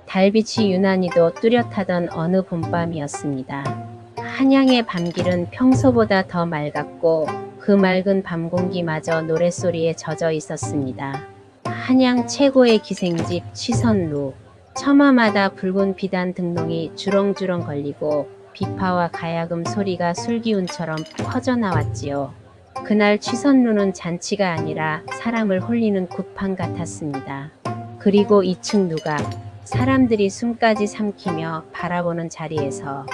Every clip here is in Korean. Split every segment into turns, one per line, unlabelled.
달빛이 유난히도 뚜렷하던 어느 봄밤이었습니다. 한양의 밤길은 평소보다 더 맑았고 그 맑은 밤 공기마저 노랫소리에 젖어 있었습니다. 한양 최고의 기생집 치선루. 처마마다 붉은 비단 등롱이 주렁주렁 걸리고 비파와 가야금 소리가 술기운처럼 퍼져나왔지요. 그날 치선루는 잔치가 아니라 사람을 홀리는 굿판 같았습니다. 그리고 2층 누각, 사람들이 숨까지 삼키며 바라보는 자리에서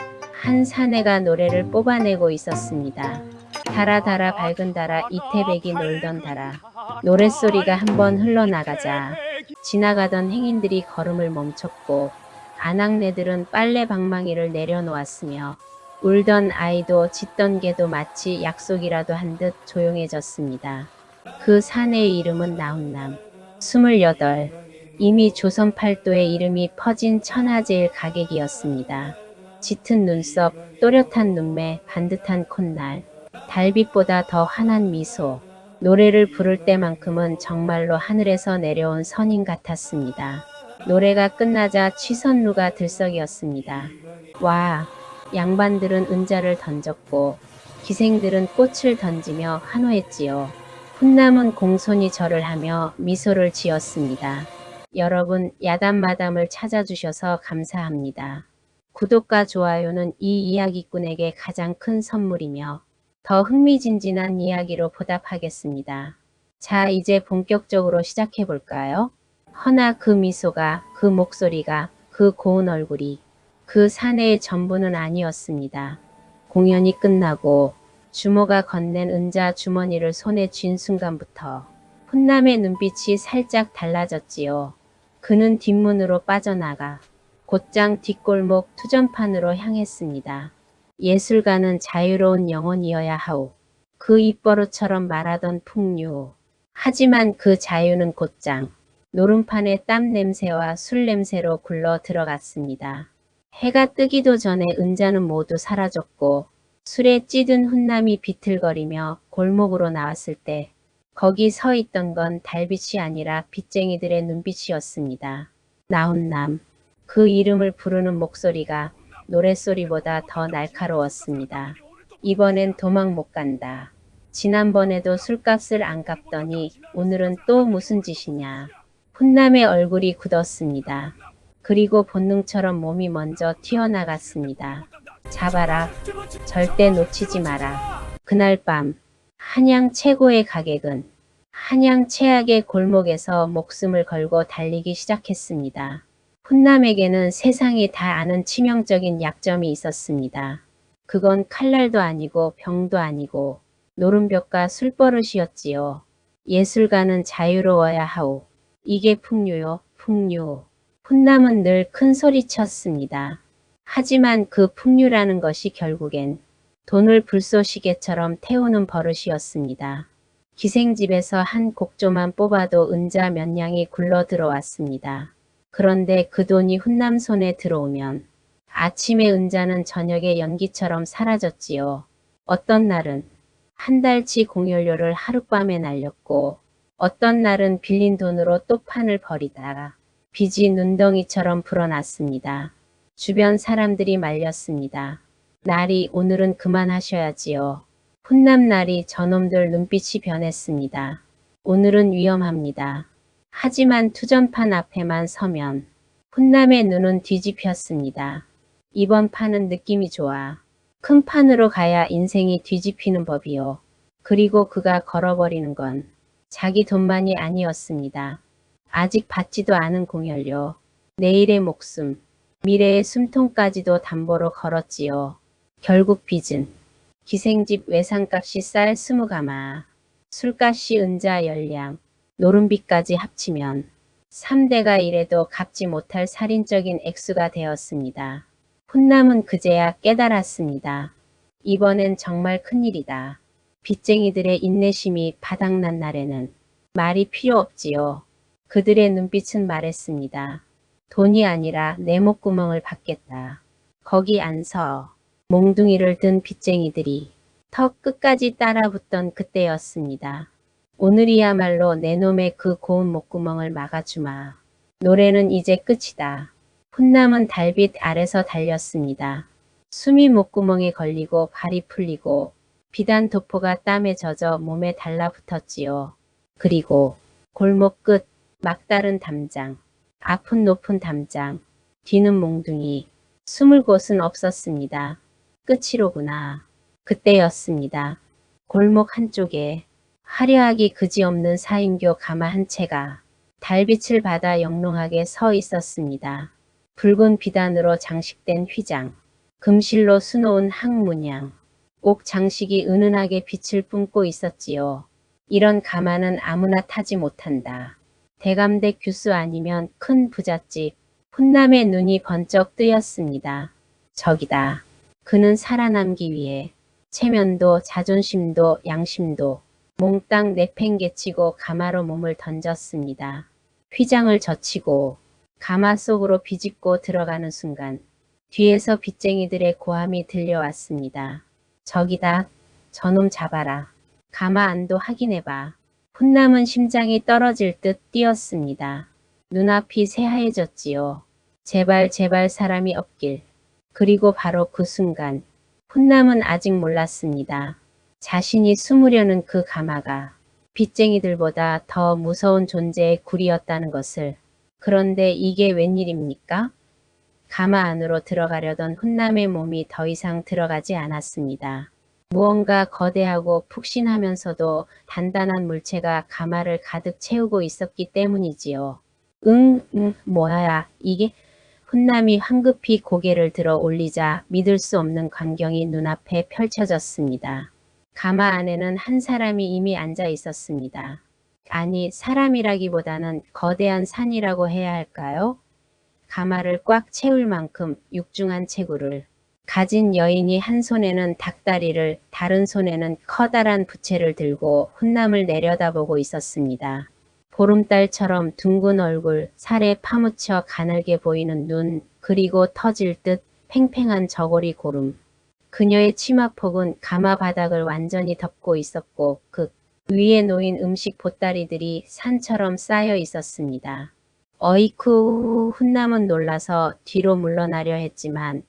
한 사내가 노래를 뽑아내고 있었습니다. 달아 밝은 달아 이태백이 놀던 달아. 노랫소리가 한번 흘러나가자 지나가던 행인들이 걸음을 멈췄고 아낙네들은 빨래 방망이를 내려놓았으며 울던 아이도 짖던 개도 마치 약속이라도 한 듯 조용해졌습니다. 그 사내의 이름은 나훈남. 28. 이미 조선 팔도의 이름이 퍼진 천하제일 가객이었습니다. 짙은 눈썹, 또렷한 눈매, 반듯한 콧날, 달빛보다 더 환한 미소. 노래를 부를 때만큼은 정말로 하늘에서 내려온 선인 같았습니다. 노래가 끝나자 취선루가 들썩이었습니다. 와! 양반들은 은자를 던졌고 기생들은 꽃을 던지며 환호했지요. 훈남은 공손히 절을 하며 미소를 지었습니다. 여러분, 야담마담을 찾아주셔서 감사합니다. 구독과 좋아요는 이 이야기꾼에게 가장 큰 선물이며 더 흥미진진한 이야기로 보답하겠습니다. 자, 이제 본격적으로 시작해 볼까요? 허나 그 미소가, 그 목소리가, 그 고운 얼굴이 그 사내의 전부는 아니었습니다. 공연이 끝나고 주모가 건넨 은자 주머니를 손에 쥔 순간부터 훈남의 눈빛이 살짝 달라졌지요. 그는 뒷문으로 빠져나가 곧장 뒷골목 투전판으로 향했습니다. 예술가는 자유로운 영혼이어야 하오. 그 입버릇처럼 말하던 풍류. 하지만 그 자유는 곧장 노름판의 땀 냄새와 술 냄새로 굴러 들어갔습니다. 해가 뜨기도 전에 은자는 모두 사라졌고 술에 찌든 훈남이 비틀거리며 골목으로 나왔을 때 거기 서 있던 건 달빛이 아니라 빚쟁이들의 눈빛이었습니다. 나훈남. 그 이름을 부르는 목소리가 노랫소리보다 더 날카로웠습니다. 이번엔 도망 못 간다. 지난번에도 술값을 안 갚더니 오늘은 또 무슨 짓이냐. 훈남의 얼굴이 굳었습니다. 그리고 본능처럼 몸이 먼저 튀어나갔습니다. 잡아라. 절대 놓치지 마라. 그날 밤 한양 최고의 가객은 한양 최악의 골목에서 목숨을 걸고 달리기 시작했습니다. 훈남에게는 세상이 다 아는 치명적인 약점이 있었습니다. 그건 칼날도 아니고 병도 아니고 노름벽과 술버릇이었지요. 예술가는 자유로워야 하오. 이게 풍류요, 풍류. 훈남은 늘 큰 소리쳤습니다. 하지만 그 풍류라는 것이 결국엔 돈을 불쏘시개처럼 태우는 버릇이었습니다. 기생집에서 한 곡조만 뽑아도 은자 몇 냥이 굴러 들어왔습니다. 그런데 그 돈이 훈남 손에 들어오면 아침에 은자는 저녁에 연기처럼 사라졌지요. 어떤 날은 한 달치 공연료를 하룻밤에 날렸고 어떤 날은 빌린 돈으로 또 판을 벌이다가 빚이 눈덩이처럼 불어났습니다. 주변 사람들이 말렸습니다. 날이 오늘은 그만하셔야지요. 훈남 날이 저놈들 눈빛이 변했습니다. 오늘은 위험합니다. 하지만 투전판 앞에만 서면 훈남의 눈은 뒤집혔습니다. 이번 판은 느낌이 좋아. 큰 판으로 가야 인생이 뒤집히는 법이요. 그리고 그가 걸어버리는 건 자기 돈만이 아니었습니다. 아직 받지도 않은 공연료, 내일의 목숨, 미래의 숨통까지도 담보로 걸었지요. 결국 빚은 기생집 외상값이 쌀 20가마, 술값이 은자 10량, 노름빚까지 합치면 3대가 이래도 갚지 못할 살인적인 액수가 되었습니다. 훈남은 그제야 깨달았습니다. 이번엔 정말 큰일이다. 빚쟁이들의 인내심이 바닥난 날에는 말이 필요 없지요. 그들의 눈빛은 말했습니다. 돈이 아니라 내 목구멍을 받겠다. 거기 안 서. 몽둥이를 든 빚쟁이들이 턱 끝까지 따라붙던 그때였습니다. 오늘이야말로 내 놈의 그 고운 목구멍을 막아주마. 노래는 이제 끝이다. 훈남은 달빛 아래서 달렸습니다. 숨이 목구멍에 걸리고 발이 풀리고 비단 도포가 땀에 젖어 몸에 달라붙었지요. 그리고 골목 끝 막다른 담장, 앞은 높은 담장, 뒤는 몽둥이, 숨을 곳은 없었습니다. 끝이로구나. 그때였습니다. 골목 한쪽에 화려하기 그지없는 사인교 가마 한 채가 달빛을 받아 영롱하게 서 있었습니다. 붉은 비단으로 장식된 휘장, 금실로 수놓은 항문양, 옥 장식이 은은하게 빛을 뿜고 있었지요. 이런 가마는 아무나 타지 못한다. 대감댁 규수 아니면 큰 부잣집. 훈남의 눈이 번쩍 뜨였습니다. 저기다. 그는 살아남기 위해 체면도 자존심도 양심도 몽땅 내팽개치고 가마로 몸을 던졌습니다. 휘장을 젖히고 가마 속으로 비집고 들어가는 순간 뒤에서 빚쟁이들의 고함이 들려왔습니다. 저기다. 저놈 잡아라. 가마 안도 확인해봐. 훈남은 심장이 떨어질 듯 뛰었습니다. 눈앞이 새하얘졌지요. 제발 제발 사람이 없길. 그리고 바로 그 순간 훈남은 아직 몰랐습니다. 자신이 숨으려는 그 가마가 빚쟁이들보다 더 무서운 존재의 굴이었다는 것을. 그런데 이게 웬일입니까? 가마 안으로 들어가려던 훈남의 몸이 더 이상 들어가지 않았습니다. 무언가 거대하고 푹신하면서도 단단한 물체가 가마를 가득 채우고 있었기 때문이지요. 뭐야 이게? 훈남이 황급히 고개를 들어 올리자 믿을 수 없는 광경이 눈앞에 펼쳐졌습니다. 가마 안에는 한 사람이 이미 앉아 있었습니다. 아니, 사람이라기보다는 거대한 산이라고 해야 할까요? 가마를 꽉 채울 만큼 육중한 체구를 가진 여인이 한 손에는 닭다리를 다른 손에는 커다란 부채를 들고 훈남을 내려다보고 있었습니다. 보름달처럼 둥근 얼굴, 살에 파묻혀 가늘게 보이는 눈, 그리고 터질 듯 팽팽한 저고리 고름. 그녀의 치마폭은 가마 바닥을 완전히 덮고 있었고 그 위에 놓인 음식 보따리들이 산처럼 쌓여 있었습니다. 어이쿠. 훈남은 놀라서 뒤로 물러나려 했지만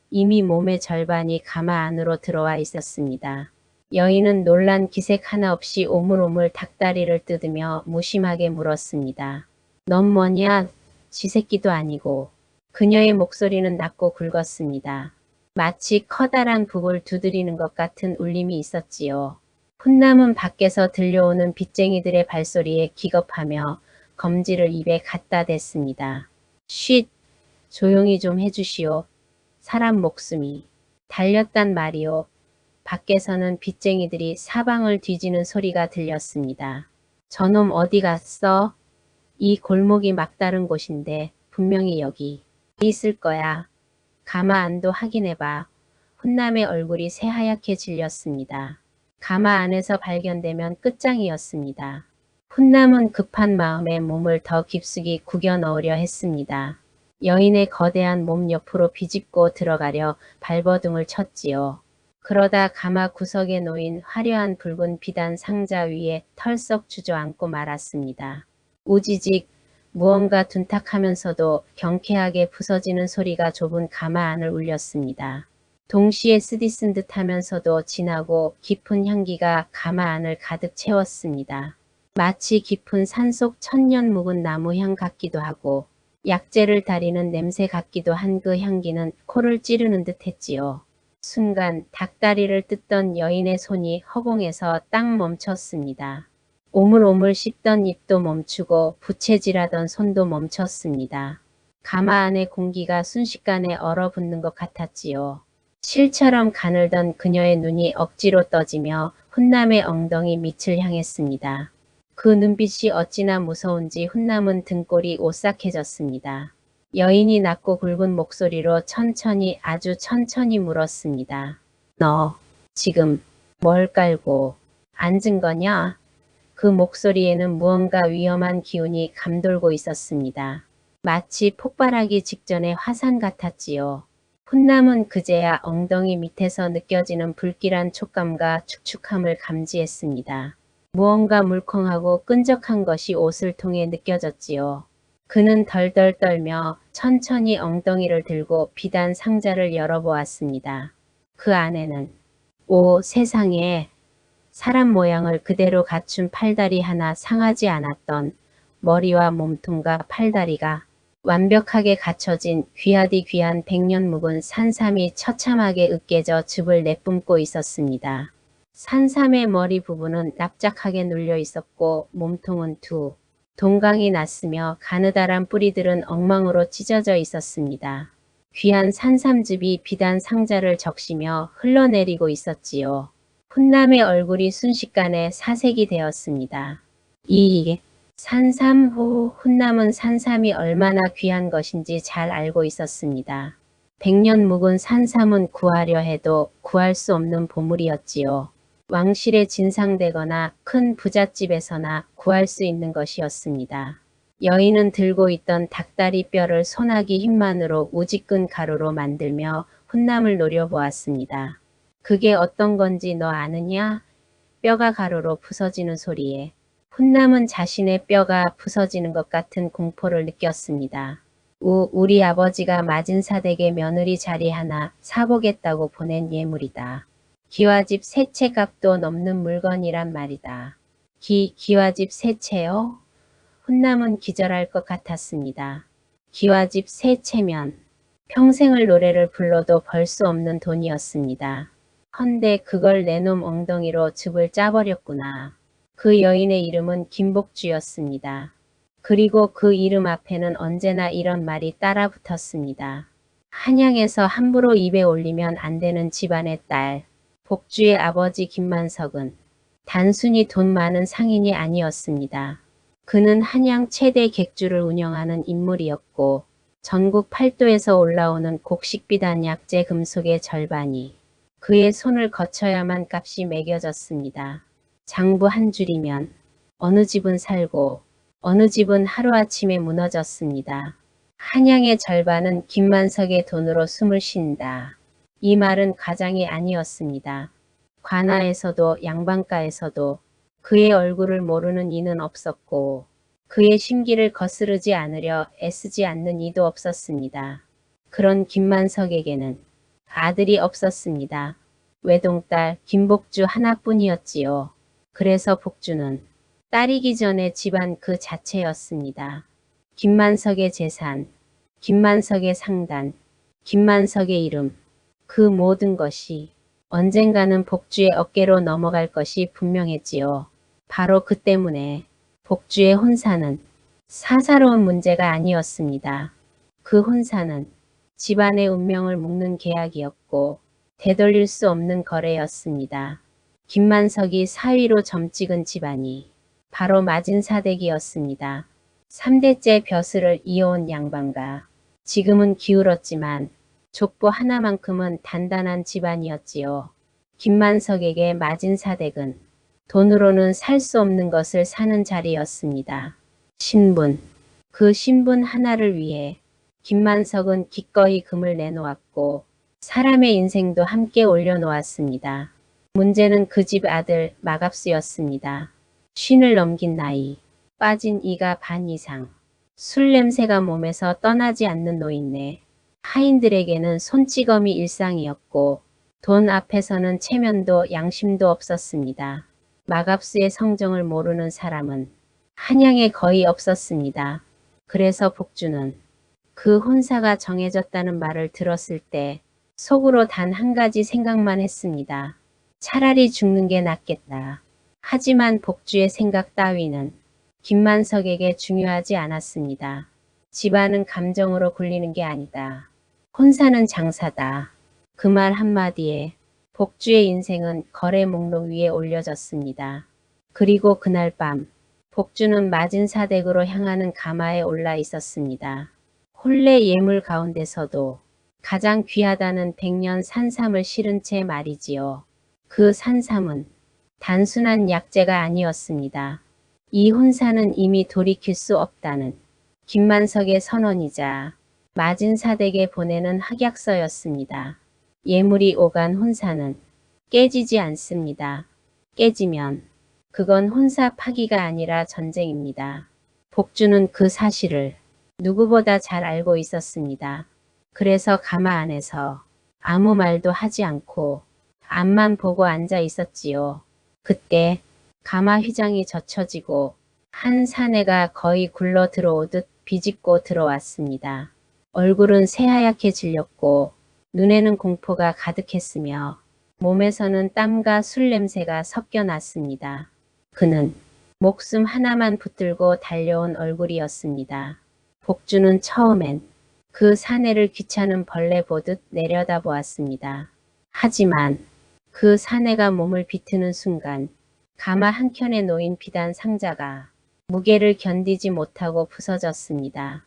이미 몸의 절반이 가마 안으로 들어와 있었습니다. 여인은 놀란 기색 하나 없이 오물오물 닭다리를 뜯으며 무심하게 물었습니다. 넌 뭐냐? 쥐새끼도 아니고. 그녀의 목소리는 낮고 굵었습니다. 마치 커다란 북을 두드리는 것 같은 울림이 있었지요. 훈남은 밖에서 들려오는 빚쟁이들의 발소리에 기겁하며 검지를 입에 갖다 댔습니다. 쉿! 조용히 좀 해주시오. 사람 목숨이 달렸단 말이오. 밖에서는 빚쟁이들이 사방을 뒤지는 소리가 들렸습니다. 저놈 어디 갔어? 이 골목이 막다른 곳인데 분명히 여기 있을 거야. 가마 안도 확인해봐. 훈남의 얼굴이 새하얗게 질렸습니다. 가마 안에서 발견되면 끝장이었습니다. 훈남은 급한 마음에 몸을 더 깊숙이 구겨 넣으려 했습니다. 여인의 거대한 몸 옆으로 비집고 들어가려 발버둥을 쳤지요. 그러다 가마 구석에 놓인 화려한 붉은 비단 상자 위에 털썩 주저앉고 말았습니다. 우지직. 무언가 둔탁하면서도 경쾌하게 부서지는 소리가 좁은 가마 안을 울렸습니다. 동시에 쓰디쓴 듯하면서도 진하고 깊은 향기가 가마 안을 가득 채웠습니다. 마치 깊은 산속 천년 묵은 나무향 같기도 하고 약재를 다리는 냄새 같기도 한 그 향기는 코를 찌르는 듯 했지요. 순간 닭다리를 뜯던 여인의 손이 허공에서 딱 멈췄습니다. 오물오물 씹던 입도 멈추고 부채질하던 손도 멈췄습니다. 가마 안의 공기가 순식간에 얼어붙는 것 같았지요. 실처럼 가늘던 그녀의 눈이 억지로 떠지며 훈남의 엉덩이 밑을 향했습니다. 그 눈빛이 어찌나 무서운지 훈남은 등골이 오싹해졌습니다. 여인이 낮고 굵은 목소리로 천천히 아주 천천히 물었습니다. 너 지금 뭘 깔고 앉은 거냐? 그 목소리에는 무언가 위험한 기운이 감돌고 있었습니다. 마치 폭발하기 직전의 화산 같았지요. 훈남은 그제야 엉덩이 밑에서 느껴지는 불길한 촉감과 축축함을 감지했습니다. 무언가 물컹하고 끈적한 것이 옷을 통해 느껴졌지요. 그는 덜덜 떨며 천천히 엉덩이를 들고 비단 상자를 열어보았습니다. 그 안에는 오 세상에 사람 모양을 그대로 갖춘 팔다리 하나 상하지 않았던 머리와 몸통과 팔다리가 완벽하게 갖춰진 귀하디 귀한 백년 묵은 산삼이 처참하게 으깨져 즙을 내뿜고 있었습니다. 산삼의 머리 부분은 납작하게 눌려 있었고 몸통은 두 동강이 났으며 가느다란 뿌리들은 엉망으로 찢어져 있었습니다. 귀한 산삼즙이 비단 상자를 적시며 흘러내리고 있었지요. 훈남의 얼굴이 순식간에 사색이 되었습니다. 이 산삼 후 훈남은 산삼이 얼마나 귀한 것인지 잘 알고 있었습니다. 백년 묵은 산삼은 구하려 해도 구할 수 없는 보물이었지요. 왕실에 진상되거나 큰 부잣집에서나 구할 수 있는 것이었습니다. 여인은 들고 있던 닭다리 뼈를 손아귀 힘만으로 우지끈 가루로 만들며 훈남을 노려보았습니다. 그게 어떤 건지 너 아느냐? 뼈가 가루로 부서지는 소리에 훈남은 자신의 뼈가 부서지는 것 같은 공포를 느꼈습니다. 우리 아버지가 마진사댁에 며느리 자리 하나 사보겠다고 보낸 예물이다. 기와집 세 채 값도 넘는 물건이란 말이다. 기와집 세 채요? 훈남은 기절할 것 같았습니다. 기와집 세 채면 평생을 노래를 불러도 벌 수 없는 돈이었습니다. 헌데 그걸 내놈 엉덩이로 즙을 짜버렸구나. 그 여인의 이름은 김복주였습니다. 그리고 그 이름 앞에는 언제나 이런 말이 따라 붙었습니다. 한양에서 함부로 입에 올리면 안 되는 집안의 딸. 복주의 아버지 김만석은 단순히 돈 많은 상인이 아니었습니다. 그는 한양 최대 객주를 운영하는 인물이었고 전국 팔도에서 올라오는 곡식비단 약재 금속의 절반이 그의 손을 거쳐야만 값이 매겨졌습니다. 장부 한 줄이면 어느 집은 살고 어느 집은 하루아침에 무너졌습니다. 한양의 절반은 김만석의 돈으로 숨을 쉰다. 이 말은 과장이 아니었습니다. 관아에서도 양반가에서도 그의 얼굴을 모르는 이는 없었고 그의 심기를 거스르지 않으려 애쓰지 않는 이도 없었습니다. 그런 김만석에게는 아들이 없었습니다. 외동딸 김복주 하나뿐이었지요. 그래서 복주는 딸이기 전에 집안 그 자체였습니다. 김만석의 재산, 김만석의 상단, 김만석의 이름, 그 모든 것이 언젠가는 복주의 어깨로 넘어갈 것이 분명했지요. 바로 그 때문에 복주의 혼사는 사사로운 문제가 아니었습니다. 그 혼사는 집안의 운명을 묶는 계약이었고 되돌릴 수 없는 거래였습니다. 김만석이 사위로 점찍은 집안이 바로 마진사댁이었습니다. 3대째 벼슬을 이어온 양반가. 지금은 기울었지만 족보 하나만큼은 단단한 집안이었지요. 김만석에게 마진사댁은 돈으로는 살 수 없는 것을 사는 자리였습니다. 신분. 그 신분 하나를 위해 김만석은 기꺼이 금을 내놓았고 사람의 인생도 함께 올려놓았습니다. 문제는 그 집 아들 마갑수였습니다. 쉰을 넘긴 나이, 빠진 이가 반 이상, 술 냄새가 몸에서 떠나지 않는 노인네. 하인들에게는 손찌검이 일상이었고 돈 앞에서는 체면도 양심도 없었습니다. 마갑수의 성정을 모르는 사람은 한양에 거의 없었습니다. 그래서 복주는 그 혼사가 정해졌다는 말을 들었을 때 속으로 단 한 가지 생각만 했습니다. 차라리 죽는 게 낫겠다. 하지만 복주의 생각 따위는 김만석에게 중요하지 않았습니다. 집안은 감정으로 굴리는 게 아니다. 혼사는 장사다. 그 말 한마디에 복주의 인생은 거래 목록 위에 올려졌습니다. 그리고 그날 밤 복주는 마진사댁으로 향하는 가마에 올라 있었습니다. 혼례 예물 가운데서도 가장 귀하다는 백년 산삼을 실은 채 말이지요. 그 산삼은 단순한 약재가 아니었습니다. 이 혼사는 이미 돌이킬 수 없다는 김만석의 선언이자 마진사댁에 보내는 확약서였습니다. 예물이 오간 혼사는 깨지지 않습니다. 깨지면 그건 혼사 파기가 아니라 전쟁입니다. 복주는 그 사실을 누구보다 잘 알고 있었습니다. 그래서 가마 안에서 아무 말도 하지 않고 앞만 보고 앉아 있었지요. 그때 가마 휘장이 젖혀지고 한 사내가 거의 굴러 들어오듯 비집고 들어왔습니다. 얼굴은 새하얗게 질렸고 눈에는 공포가 가득했으며 몸에서는 땀과 술 냄새가 섞여 났습니다. 그는 목숨 하나만 붙들고 달려온 얼굴이었습니다. 복주는 처음엔 그 사내를 귀찮은 벌레 보듯 내려다보았습니다. 하지만 그 사내가 몸을 비트는 순간 가마 한켠에 놓인 비단 상자가 무게를 견디지 못하고 부서졌습니다.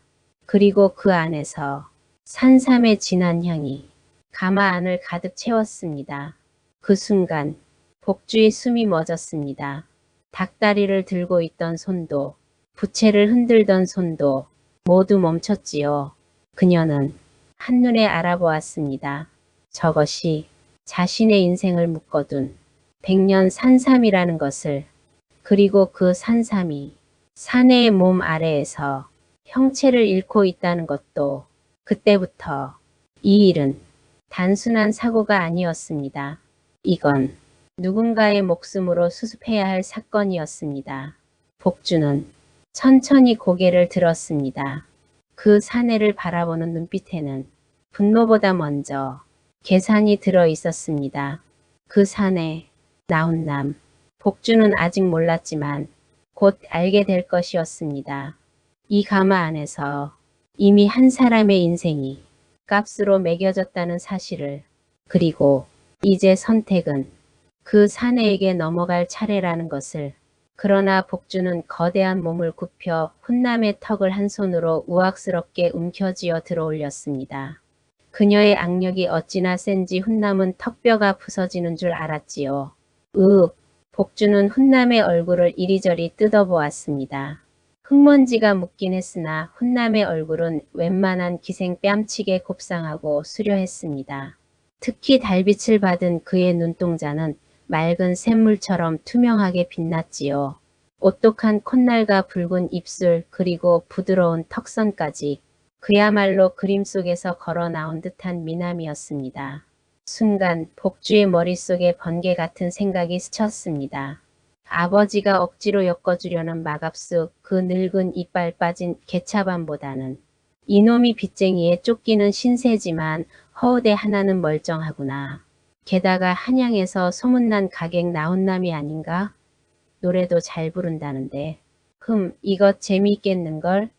그리고 그 안에서 산삼의 진한 향이 가마 안을 가득 채웠습니다. 그 순간 복주의 숨이 멎었습니다. 닭다리를 들고 있던 손도 부채를 흔들던 손도 모두 멈췄지요. 그녀는 한눈에 알아보았습니다. 저것이 자신의 인생을 묶어둔 백년 산삼이라는 것을, 그리고 그 산삼이 사내의 몸 아래에서 형체를 잃고 있다는 것도. 그때부터 이 일은 단순한 사고가 아니었습니다. 이건 누군가의 목숨으로 수습해야 할 사건이었습니다. 복주는 천천히 고개를 들었습니다. 그 사내를 바라보는 눈빛에는 분노보다 먼저 계산이 들어 있었습니다. 그 사내, 나훈남, 복주는 아직 몰랐지만 곧 알게 될 것이었습니다. 이 가마 안에서 이미 한 사람의 인생이 값으로 매겨졌다는 사실을. 그리고 이제 선택은 그 사내에게 넘어갈 차례라는 것을. 그러나 복주는 거대한 몸을 굽혀 훈남의 턱을 한 손으로 우악스럽게 움켜쥐어 들어올렸습니다. 그녀의 악력이 어찌나 센지 훈남은 턱뼈가 부서지는 줄 알았지요. 복주는 훈남의 얼굴을 이리저리 뜯어보았습니다. 흙먼지가 묻긴 했으나 훈남의 얼굴은 웬만한 기생 뺨치게 곱상하고 수려했습니다. 특히 달빛을 받은 그의 눈동자는 맑은 샘물처럼 투명하게 빛났지요. 오똑한 콧날과 붉은 입술, 그리고 부드러운 턱선까지 그야말로 그림 속에서 걸어 나온 듯한 미남이었습니다. 순간 복주의 머릿속에 번개 같은 생각이 스쳤습니다. 아버지가 억지로 엮어주려는 마갑수, 그 늙은 이빨 빠진 개차반보다는 이놈이 빚쟁이에 쫓기는 신세지만 허우대 하나는 멀쩡하구나. 게다가 한양에서 소문난 가객 나훈남이 아닌가? 노래도 잘 부른다는데. 이것 재미있겠는걸?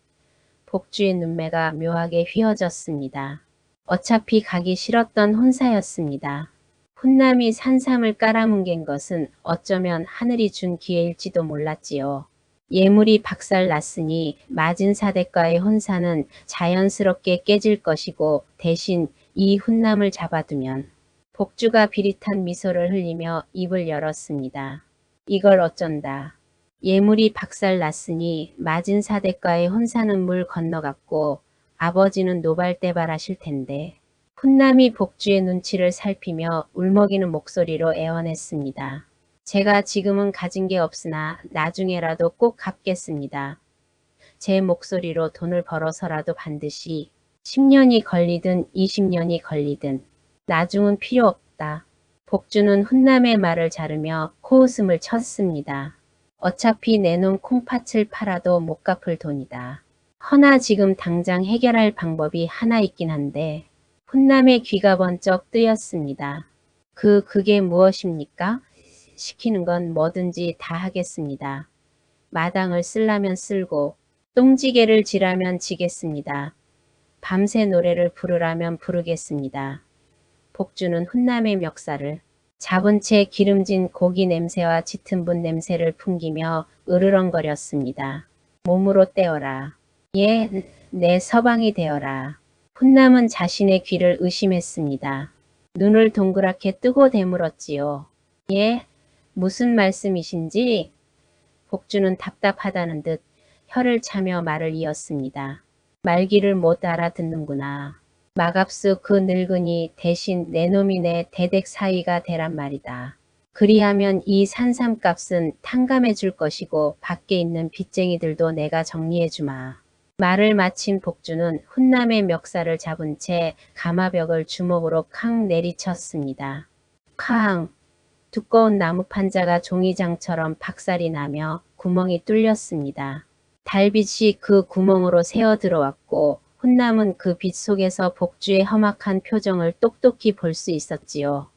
복주의 눈매가 묘하게 휘어졌습니다. 어차피 가기 싫었던 혼사였습니다. 훈남이 산삼을 깔아뭉갠 것은 어쩌면 하늘이 준 기회일지도 몰랐지요. 예물이 박살났으니 마진사대과의 혼사는 자연스럽게 깨질 것이고, 대신 이 훈남을 잡아두면. 복주가 비릿한 미소를 흘리며 입을 열었습니다. 이걸 어쩐다. 예물이 박살났으니 마진사대과의 혼사는 물 건너갔고 아버지는 노발대발하실 텐데. 훈남이 복주의 눈치를 살피며 울먹이는 목소리로 애원했습니다. 제가 지금은 가진 게 없으나 나중에라도 꼭 갚겠습니다. 제 목소리로 돈을 벌어서라도 반드시. 10년이 걸리든 20년이 걸리든 나중은 필요 없다. 복주는 훈남의 말을 자르며 코웃음을 쳤습니다. 어차피 내놓은 콩팥을 팔아도 못 갚을 돈이다. 허나 지금 당장 해결할 방법이 하나 있긴 한데. 훈남의 귀가 번쩍 뜨였습니다. 그게 무엇입니까? 시키는 건 뭐든지 다 하겠습니다. 마당을 쓸라면 쓸고 똥지개를 지라면 지겠습니다. 밤새 노래를 부르라면 부르겠습니다. 복주는 훈남의 멱살을 잡은 채 기름진 고기 냄새와 짙은 분 냄새를 풍기며 으르렁거렸습니다. 몸으로 떼어라. 예, 내 서방이 되어라. 훈남은 자신의 귀를 의심했습니다. 눈을 동그랗게 뜨고 되물었지요. 예, 무슨 말씀이신지? 복주는 답답하다는 듯 혀를 차며 말을 이었습니다. 말귀를 못 알아듣는구나. 마갑수 그 늙은이 대신 내 놈이 내 대댁 사위가 되란 말이다. 그리하면 이 산삼값은 탕감해 줄 것이고 밖에 있는 빚쟁이들도 내가 정리해 주마. 말을 마친 복주는 훈남의 멱살을 잡은 채 가마벽을 주먹으로 쾅 내리쳤습니다. 쾅! 두꺼운 나무 판자가 종이장처럼 박살이 나며 구멍이 뚫렸습니다. 달빛이 그 구멍으로 새어 들어왔고 훈남은 그 빛 속에서 복주의 험악한 표정을 똑똑히 볼 수 있었지요.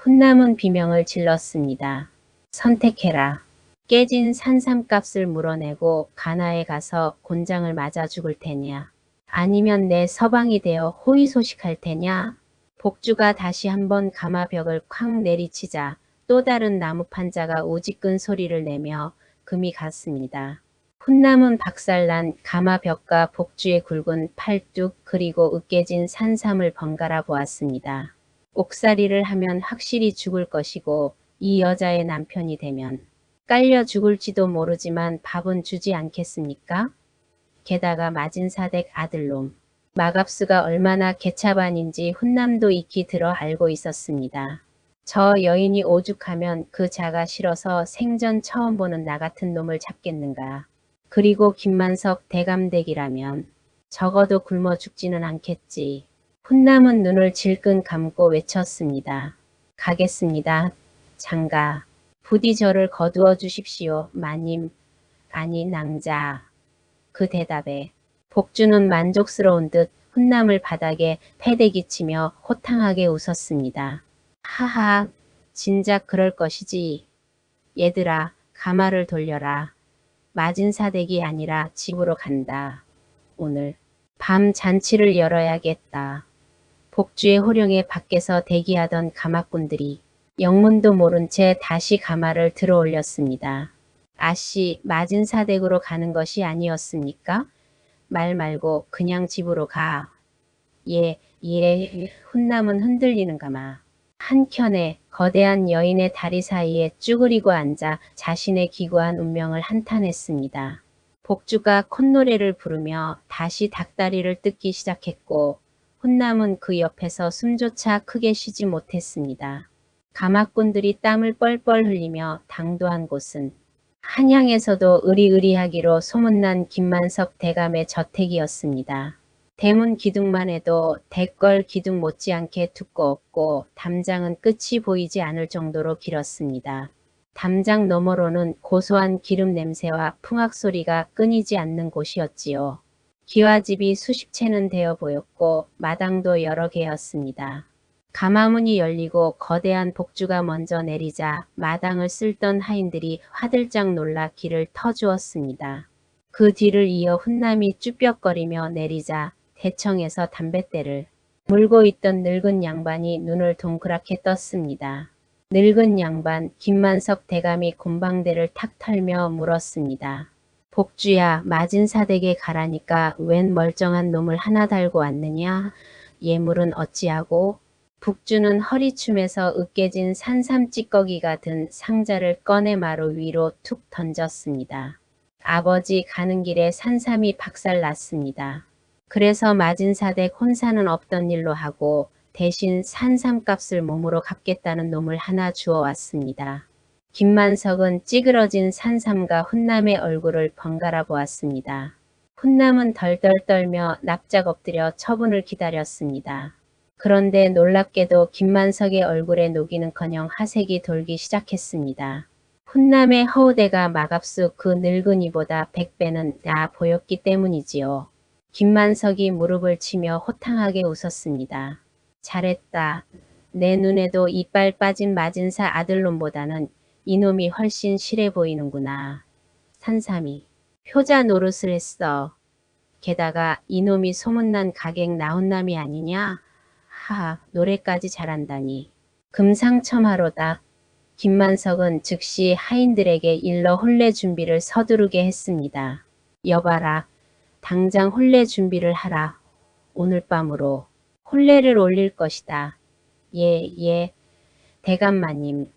훈남은 비명을 질렀습니다. 선택해라. 깨진 산삼값을 물어내고 가나에 가서 곤장을 맞아 죽을 테냐. 아니면 내 서방이 되어 호의소식할 테냐. 복주가 다시 한번 가마벽을 쾅 내리치자 또 다른 나무 판자가 우지끈 소리를 내며 금이 갔습니다. 훈남은 박살난 가마벽과 복주의 굵은 팔뚝 그리고 으깨진 산삼을 번갈아 보았습니다. 옥살이를 하면 확실히 죽을 것이고 이 여자의 남편이 되면 깔려 죽을지도 모르지만 밥은 주지 않겠습니까? 게다가 마진사댁 아들놈. 마갑수가 얼마나 개차반인지 훈남도 익히 들어 알고 있었습니다. 저 여인이 오죽하면 그 자가 싫어서 생전 처음 보는 나 같은 놈을 잡겠는가. 그리고 김만석 대감댁이라면 적어도 굶어 죽지는 않겠지. 훈남은 눈을 질끈 감고 외쳤습니다. 가겠습니다. 장가. 부디 저를 거두어 주십시오. 마님. 아니 낭자. 그 대답에 복주는 만족스러운 듯 훈남을 바닥에 패대기치며 호탕하게 웃었습니다. 하하, 진작 그럴 것이지. 얘들아, 가마를 돌려라. 마진사댁이 아니라 집으로 간다. 오늘 밤 잔치를 열어야겠다. 복주의 호령에 밖에서 대기하던 가마꾼들이 영문도 모른 채 다시 가마를 들어 올렸습니다. 아씨, 마진사댁으로 가는 것이 아니었습니까? 말 말고 그냥 집으로 가. 예, 훈남은 흔들리는 가마. 한켠에 거대한 여인의 다리 사이에 쭈그리고 앉아 자신의 기구한 운명을 한탄했습니다. 복주가 콧노래를 부르며 다시 닭다리를 뜯기 시작했고 훈남은 그 옆에서 숨조차 크게 쉬지 못했습니다. 가마꾼들이 땀을 뻘뻘 흘리며 당도한 곳은 한양에서도 으리으리하기로 소문난 김만석 대감의 저택이었습니다. 대문 기둥만 해도 대궐 기둥 못지않게 두꺼웠고 담장은 끝이 보이지 않을 정도로 길었습니다. 담장 너머로는 고소한 기름 냄새와 풍악 소리가 끊이지 않는 곳이었지요. 기와집이 수십 채는 되어 보였고 마당도 여러 개였습니다. 가마문이 열리고 거대한 복주가 먼저 내리자 마당을 쓸던 하인들이 화들짝 놀라 길을 터주었습니다. 그 뒤를 이어 훈남이 쭈뼛거리며 내리자 대청에서 담뱃대를 물고 있던 늙은 양반이 눈을 동그랗게 떴습니다. 늙은 양반 김만석 대감이 곰방대를 탁 털며 물었습니다. 복주야, 마진사댁에 가라니까 웬 멀쩡한 놈을 하나 달고 왔느냐? 예물은 어찌하고? 북주는 허리춤에서 으깨진 산삼 찌꺼기가 든 상자를 꺼내 마루 위로 툭 던졌습니다. 아버지 가는 길에 산삼이 박살났습니다. 그래서 마진사댁 혼사는 없던 일로 하고 대신 산삼값을 몸으로 갚겠다는 놈을 하나 주워왔습니다. 김만석은 찌그러진 산삼과 훈남의 얼굴을 번갈아 보았습니다. 훈남은 덜덜 떨며 납작 엎드려 처분을 기다렸습니다. 그런데 놀랍게도 김만석의 얼굴에 녹이는커녕 하색이 돌기 시작했습니다. 훈남의 허우대가 마갑수 그 늙은이보다 100배는 나 보였기 때문이지요. 김만석이 무릎을 치며 호탕하게 웃었습니다. 잘했다. 내 눈에도 이빨 빠진 마진사 아들놈보다는 이놈이 훨씬 실해 보이는구나. 산삼이 효자 노릇을 했어. 게다가 이놈이 소문난 가객 나훈남이 아니냐? 하하, 노래까지 잘한다니. 금상첨화로다. 김만석은 즉시 하인들에게 일러 혼례 준비를 서두르게 했습니다. 여봐라. 당장 혼례 준비를 하라. 오늘 밤으로 혼례를 올릴 것이다. 예. 대감마님.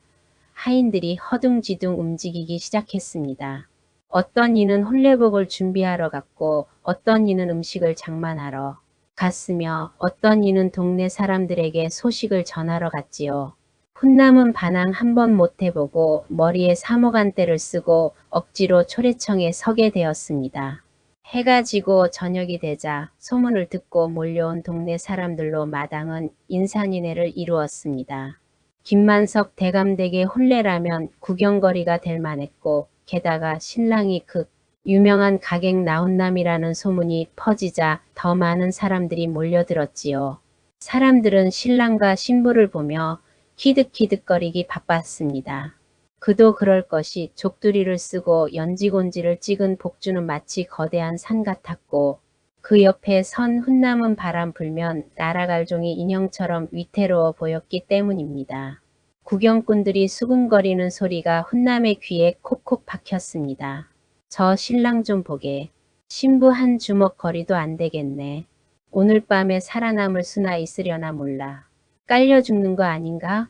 하인들이 허둥지둥 움직이기 시작했습니다. 어떤 이는 혼례복을 준비하러 갔고 어떤 이는 음식을 장만하러 갔으며 어떤 이는 동네 사람들에게 소식을 전하러 갔지요. 훈남은 반항 한번 못 해보고 머리에 사모간대를 쓰고 억지로 초래청에 서게 되었습니다. 해가 지고 저녁이 되자 소문을 듣고 몰려온 동네 사람들로 마당은 인산인해를 이루었습니다. 김만석 대감댁의 혼례라면 구경거리가 될 만했고 게다가 신랑이 그 유명한 가객 나훈남이라는 소문이 퍼지자 더 많은 사람들이 몰려들었지요. 사람들은 신랑과 신부를 보며 키득키득거리기 바빴습니다. 그도 그럴 것이 족두리를 쓰고 연지곤지를 찍은 복주는 마치 거대한 산 같았고 그 옆에 선 훈남은 바람 불면 날아갈 종이 인형처럼 위태로워 보였기 때문입니다. 구경꾼들이 수근거리는 소리가 훈남의 귀에 콕콕 박혔습니다. 저 신랑 좀 보게. 신부 한 주먹 거리도 안 되겠네. 오늘 밤에 살아남을 수나 있으려나 몰라. 깔려 죽는 거 아닌가?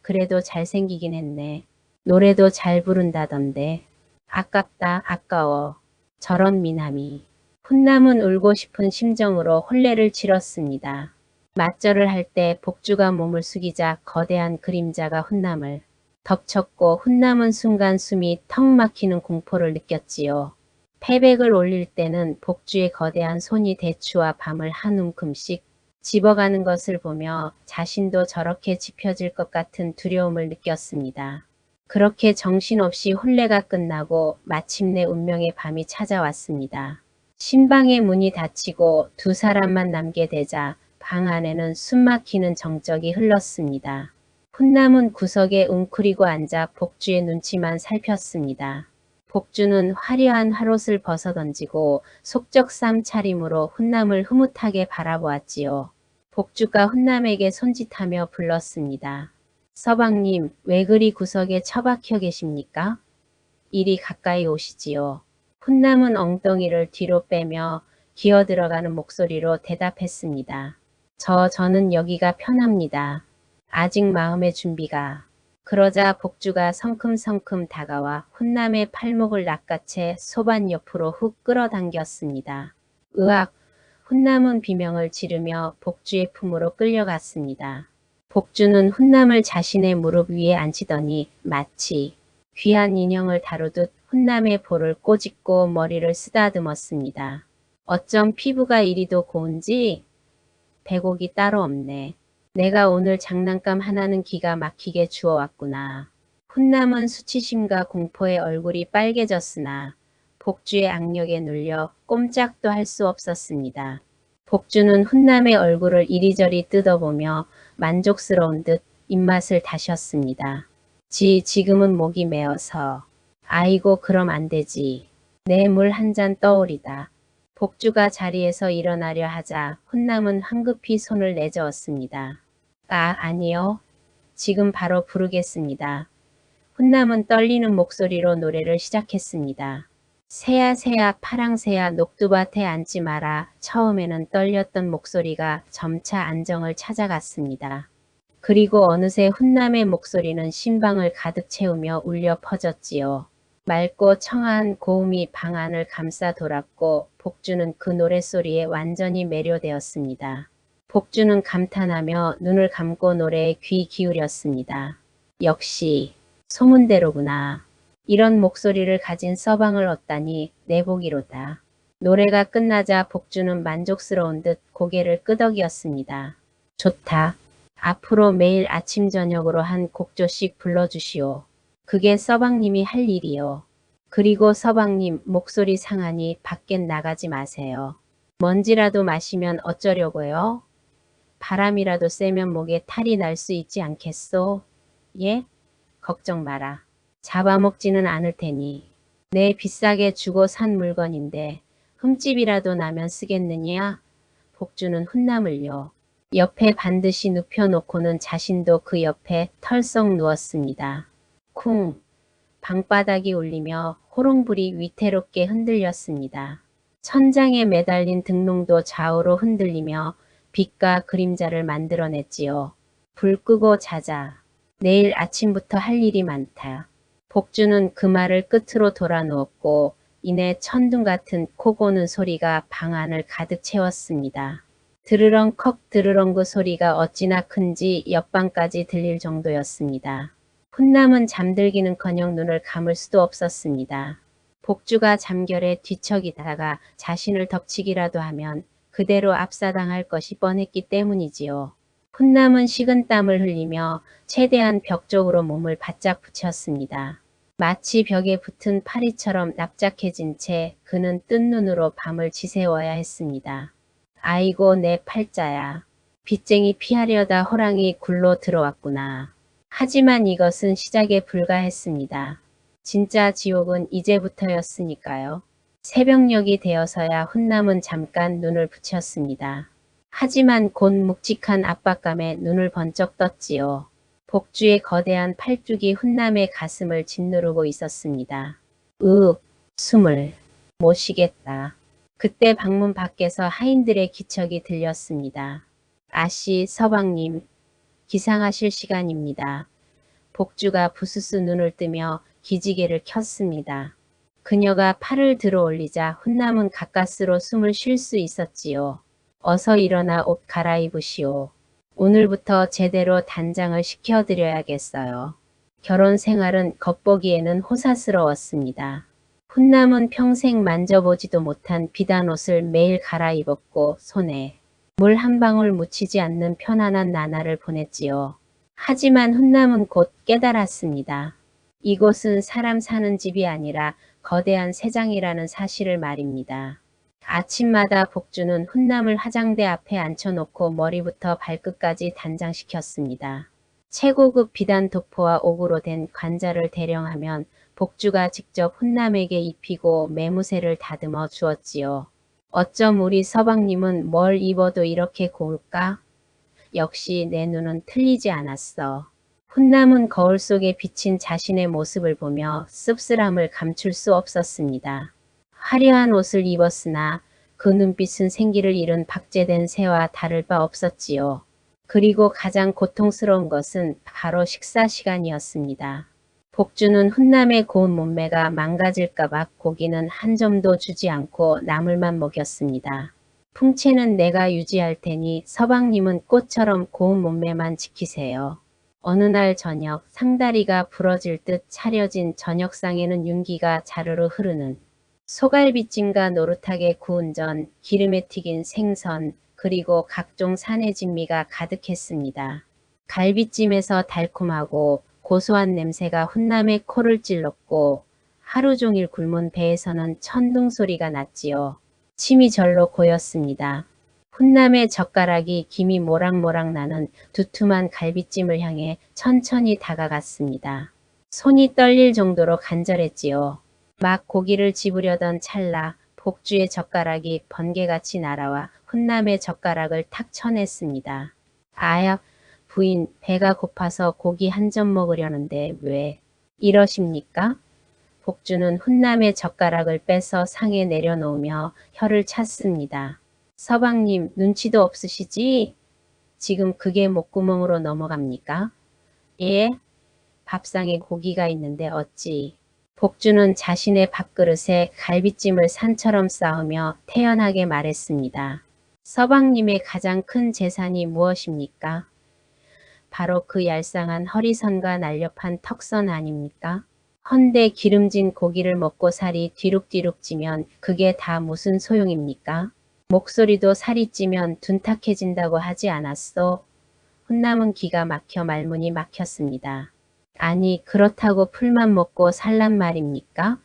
그래도 잘생기긴 했네. 노래도 잘 부른다던데. 아깝다, 아까워. 저런 미남이. 훈남은 울고 싶은 심정으로 혼례를 치렀습니다. 맞절을 할 때 복주가 몸을 숙이자 거대한 그림자가 훈남을 덮쳤고 훈남은 순간 숨이 턱 막히는 공포를 느꼈지요. 패백을 올릴 때는 복주의 거대한 손이 대추와 밤을 한 움큼씩 집어가는 것을 보며 자신도 저렇게 집혀질 것 같은 두려움을 느꼈습니다. 그렇게 정신없이 혼례가 끝나고 마침내 운명의 밤이 찾아왔습니다. 신방의 문이 닫히고 두 사람만 남게 되자 방 안에는 숨막히는 정적이 흘렀습니다. 훈남은 구석에 웅크리고 앉아 복주의 눈치만 살폈습니다. 복주는 화려한 화롯을 벗어던지고 속적삼 차림으로 훈남을 흐뭇하게 바라보았지요. 복주가 훈남에게 손짓하며 불렀습니다. 서방님, 왜 그리 구석에 처박혀 계십니까? 이리 가까이 오시지요. 훈남은 엉덩이를 뒤로 빼며 기어 들어가는 목소리로 대답했습니다. 저는 여기가 편합니다. 아직 마음의 준비가. 그러자 복주가 성큼성큼 다가와 훈남의 팔목을 낚아채 소반 옆으로 훅 끌어당겼습니다. 으악! 훈남은 비명을 지르며 복주의 품으로 끌려갔습니다. 복주는 훈남을 자신의 무릎 위에 앉히더니 마치 귀한 인형을 다루듯 훈남의 볼을 꼬집고 머리를 쓰다듬었습니다. 어쩜 피부가 이리도 고운지 배곡이 따로 없네. 내가 오늘 장난감 하나는 기가 막히게 주워왔구나. 훈남은 수치심과 공포에 얼굴이 빨개졌으나 복주의 악력에 눌려 꼼짝도 할 수 없었습니다. 복주는 훈남의 얼굴을 이리저리 뜯어보며 만족스러운 듯 입맛을 다셨습니다. 지금은 목이 메어서. 아이고 그럼 안 되지. 내 물 한 잔 떠오리다. 복주가 자리에서 일어나려 하자 훈남은 황급히 손을 내저었습니다. 아니요. 지금 바로 부르겠습니다. 훈남은 떨리는 목소리로 노래를 시작했습니다. 새야 새야 파랑새야 녹두밭에 앉지 마라. 처음에는 떨렸던 목소리가 점차 안정을 찾아갔습니다. 그리고 어느새 훈남의 목소리는 신방을 가득 채우며 울려 퍼졌지요. 맑고 청아한 고음이 방 안을 감싸 돌았고 복주는 그 노랫소리에 완전히 매료되었습니다. 복주는 감탄하며 눈을 감고 노래에 귀 기울였습니다. 역시 소문대로구나. 이런 목소리를 가진 서방을 얻다니 내 복이로다. 노래가 끝나자 복주는 만족스러운 듯 고개를 끄덕이었습니다. 좋다. 앞으로 매일 아침 저녁으로 한 곡조씩 불러주시오. 그게 서방님이 할 일이요. 그리고 서방님 목소리 상하니 밖엔 나가지 마세요. 먼지라도 마시면 어쩌려고요? 바람이라도 쐬면 목에 탈이 날 수 있지 않겠소? 예? 걱정 마라. 잡아먹지는 않을 테니. 내 비싸게 주고 산 물건인데 흠집이라도 나면 쓰겠느냐? 복주는 훈남을요. 옆에 반드시 눕혀놓고는 자신도 그 옆에 털썩 누웠습니다. 쿵! 방바닥이 울리며 호롱불이 위태롭게 흔들렸습니다. 천장에 매달린 등롱도 좌우로 흔들리며 빛과 그림자를 만들어냈지요. 불 끄고 자자. 내일 아침부터 할 일이 많다. 복주는 그 말을 끝으로 돌아 누웠고 이내 천둥 같은 코 고는 소리가 방 안을 가득 채웠습니다. 드르렁컥 드르렁 소리가 어찌나 큰지 옆방까지 들릴 정도였습니다. 훈남은 잠들기는커녕 눈을 감을 수도 없었습니다. 복주가 잠결에 뒤척이다가 자신을 덮치기라도 하면 그대로 압사당할 것이 뻔했기 때문이지요. 훈남은 식은땀을 흘리며 최대한 벽 쪽으로 몸을 바짝 붙였습니다. 마치 벽에 붙은 파리처럼 납작해진 채 그는 뜬 눈으로 밤을 지새워야 했습니다. 아이고 내 팔자야. 빚쟁이 피하려다 호랑이 굴로 들어왔구나. 하지만 이것은 시작에 불과했습니다. 진짜 지옥은 이제부터였으니까요. 새벽녘이 되어서야 훈남은 잠깐 눈을 붙였습니다. 하지만 곧 묵직한 압박감에 눈을 번쩍 떴지요. 복주의 거대한 팔뚝이 훈남의 가슴을 짓누르고 있었습니다. 숨을 못 쉬겠다. 그때 방문 밖에서 하인들의 기척이 들렸습니다. 아씨, 서방님, 기상하실 시간입니다. 복주가 부스스 눈을 뜨며 기지개를 켰습니다. 그녀가 팔을 들어 올리자 훈남은 가까스로 숨을 쉴 수 있었지요. 어서 일어나 옷 갈아입으시오. 오늘부터 제대로 단장을 시켜드려야겠어요. 결혼 생활은 겉보기에는 호사스러웠습니다. 훈남은 평생 만져보지도 못한 비단 옷을 매일 갈아입었고 손에 물 한 방울 묻히지 않는 편안한 나날을 보냈지요. 하지만 훈남은 곧 깨달았습니다. 이곳은 사람 사는 집이 아니라 거대한 새장이라는 사실을 말입니다. 아침마다 복주는 훈남을 화장대 앞에 앉혀놓고 머리부터 발끝까지 단장시켰습니다. 최고급 비단 도포와 옥으로 된 관자를 대령하면 복주가 직접 훈남에게 입히고 매무새를 다듬어 주었지요. 어쩜 우리 서방님은 뭘 입어도 이렇게 고울까? 역시 내 눈은 틀리지 않았어. 훈남은 거울 속에 비친 자신의 모습을 보며 씁쓸함을 감출 수 없었습니다. 화려한 옷을 입었으나 그 눈빛은 생기를 잃은 박제된 새와 다를 바 없었지요. 그리고 가장 고통스러운 것은 바로 식사 시간이었습니다. 복주는 훈남의 고운 몸매가 망가질까봐 고기는 한 점도 주지 않고 나물만 먹였습니다. 풍채는 내가 유지할 테니 서방님은 꽃처럼 고운 몸매만 지키세요. 어느 날 저녁 상다리가 부러질 듯 차려진 저녁상에는 윤기가 자르르 흐르는 소갈비찜과 노릇하게 구운 전, 기름에 튀긴 생선, 그리고 각종 산의 진미가 가득했습니다. 갈비찜에서 달콤하고 고소한 냄새가 훈남의 코를 찔렀고 하루 종일 굶은 배에서는 천둥 소리가 났지요. 침이 절로 고였습니다. 훈남의 젓가락이 김이 모락모락 나는 두툼한 갈비찜을 향해 천천히 다가갔습니다. 손이 떨릴 정도로 간절했지요. 막 고기를 집으려던 찰나 복주의 젓가락이 번개같이 날아와 훈남의 젓가락을 탁 쳐냈습니다. 아야, 부인, 배가 고파서 고기 한 점 먹으려는데 왜 이러십니까? 복주는 훈남의 젓가락을 빼서 상에 내려놓으며 혀를 찼습니다. 서방님, 눈치도 없으시지? 지금 그게 목구멍으로 넘어갑니까? 예? 밥상에 고기가 있는데 어찌? 복주는 자신의 밥그릇에 갈비찜을 산처럼 쌓으며 태연하게 말했습니다. 서방님의 가장 큰 재산이 무엇입니까? 바로 그 얄쌍한 허리선과 날렵한 턱선 아닙니까? 헌데 기름진 고기를 먹고 살이 뒤룩뒤룩 찌면 그게 다 무슨 소용입니까? 목소리도 살이 찌면 둔탁해진다고 하지 않았소? 훈남은 기가 막혀 말문이 막혔습니다. 아니 그렇다고 풀만 먹고 살란 말입니까?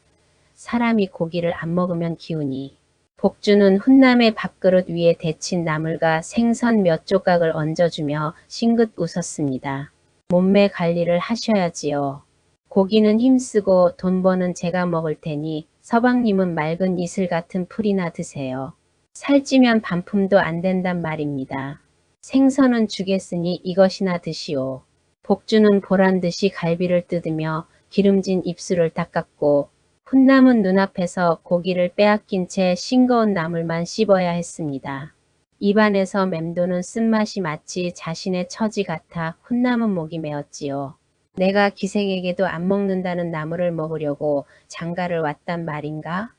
사람이 고기를 안 먹으면 기우니. 복주는 훈남의 밥그릇 위에 데친 나물과 생선 몇 조각을 얹어주며 싱긋 웃었습니다. 몸매 관리를 하셔야지요. 고기는 힘쓰고 돈 버는 제가 먹을 테니 서방님은 맑은 이슬 같은 풀이나 드세요. 살찌면 반품도 안 된단 말입니다. 생선은 주겠으니 이것이나 드시오. 복주는 보란듯이 갈비를 뜯으며 기름진 입술을 닦았고 훈남은 눈앞에서 고기를 빼앗긴 채 싱거운 나물만 씹어야 했습니다. 입안에서 맴도는 쓴맛이 마치 자신의 처지 같아 훈남은 목이 메었지요. 내가 기생에게도 안 먹는다는 나물을 먹으려고 장가를 왔단 말인가?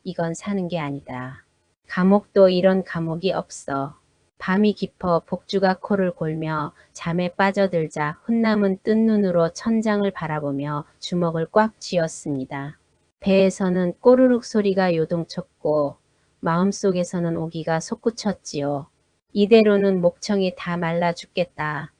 이건 사는 게 아니다. 감옥도 이런 감옥이 없어. 밤이 깊어 복주가 코를 골며 잠에 빠져들자 훈남은 뜬 눈으로 천장을 바라보며 주먹을 꽉 쥐었습니다. 배에서는 꼬르륵 소리가 요동쳤고 마음속에서는 오기가 솟구쳤지요. 이대로는 목청이 다 말라 죽겠다.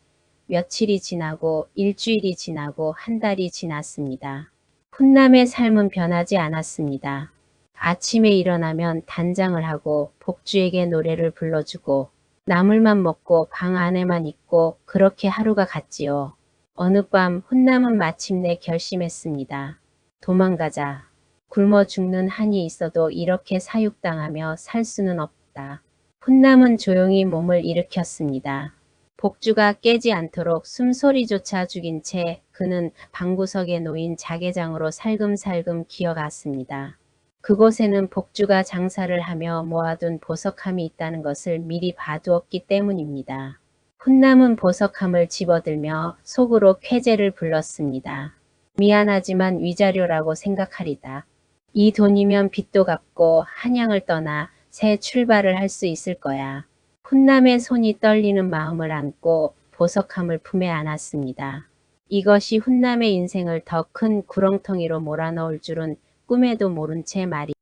며칠이 지나고 일주일이 지나고 한 달이 지났습니다. 훈남의 삶은 변하지 않았습니다. 아침에 일어나면 단장을 하고 복주에게 노래를 불러주고 나물만 먹고 방 안에만 있고 그렇게 하루가 갔지요. 어느 밤 훈남은 마침내 결심했습니다. 도망가자. 굶어 죽는 한이 있어도 이렇게 사육당하며 살 수는 없다. 훈남은 조용히 몸을 일으켰습니다. 복주가 깨지 않도록 숨소리조차 죽인 채 그는 방구석에 놓인 자개장으로 살금살금 기어갔습니다. 그곳에는 복주가 장사를 하며 모아둔 보석함이 있다는 것을 미리 봐두었기 때문입니다. 훈남은 보석함을 집어들며 속으로 쾌재를 불렀습니다. 미안하지만 위자료라고 생각하리다. 이 돈이면 빚도 갚고 한양을 떠나 새 출발을 할 수 있을 거야. 훈남의 손이 떨리는 마음을 안고 보석함을 품에 안았습니다. 이것이 훈남의 인생을 더 큰 구렁텅이로 몰아넣을 줄은 꿈에도 모른 채 말이.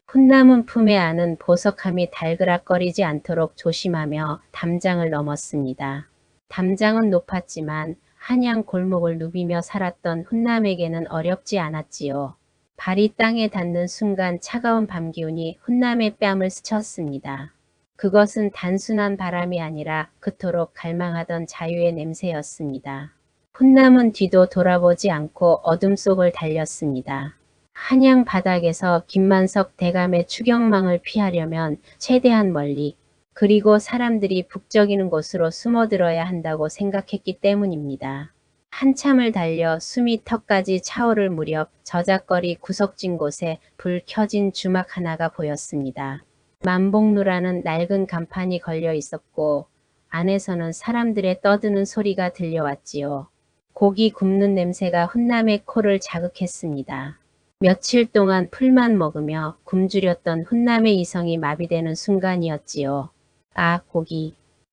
훈남은 품에 안은 보석함이 달그락거리지 않도록 조심하며 담장을 넘었습니다. 담장은 높았지만 한양 골목을 누비며 살았던 훈남에게는 어렵지 않았지요. 발이 땅에 닿는 순간 차가운 밤기운이 훈남의 뺨을 스쳤습니다. 그것은 단순한 바람이 아니라 그토록 갈망하던 자유의 냄새였습니다. 훈남은 뒤도 돌아보지 않고 어둠 속을 달렸습니다. 한양 바닥에서 김만석 대감의 추격망을 피하려면 최대한 멀리 그리고 사람들이 북적이는 곳으로 숨어들어야 한다고 생각했기 때문입니다. 한참을 달려 숨이 턱까지 차오를 무렵 저작거리 구석진 곳에 불 켜진 주막 하나가 보였습니다. 만복루라는 낡은 간판이 걸려 있었고 안에서는 사람들의 떠드는 소리가 들려왔지요. 고기 굽는 냄새가 훈남의 코를 자극했습니다. 며칠 동안 풀만 먹으며 굶주렸던 훈남의 이성이 마비되는 순간이었지요. 아,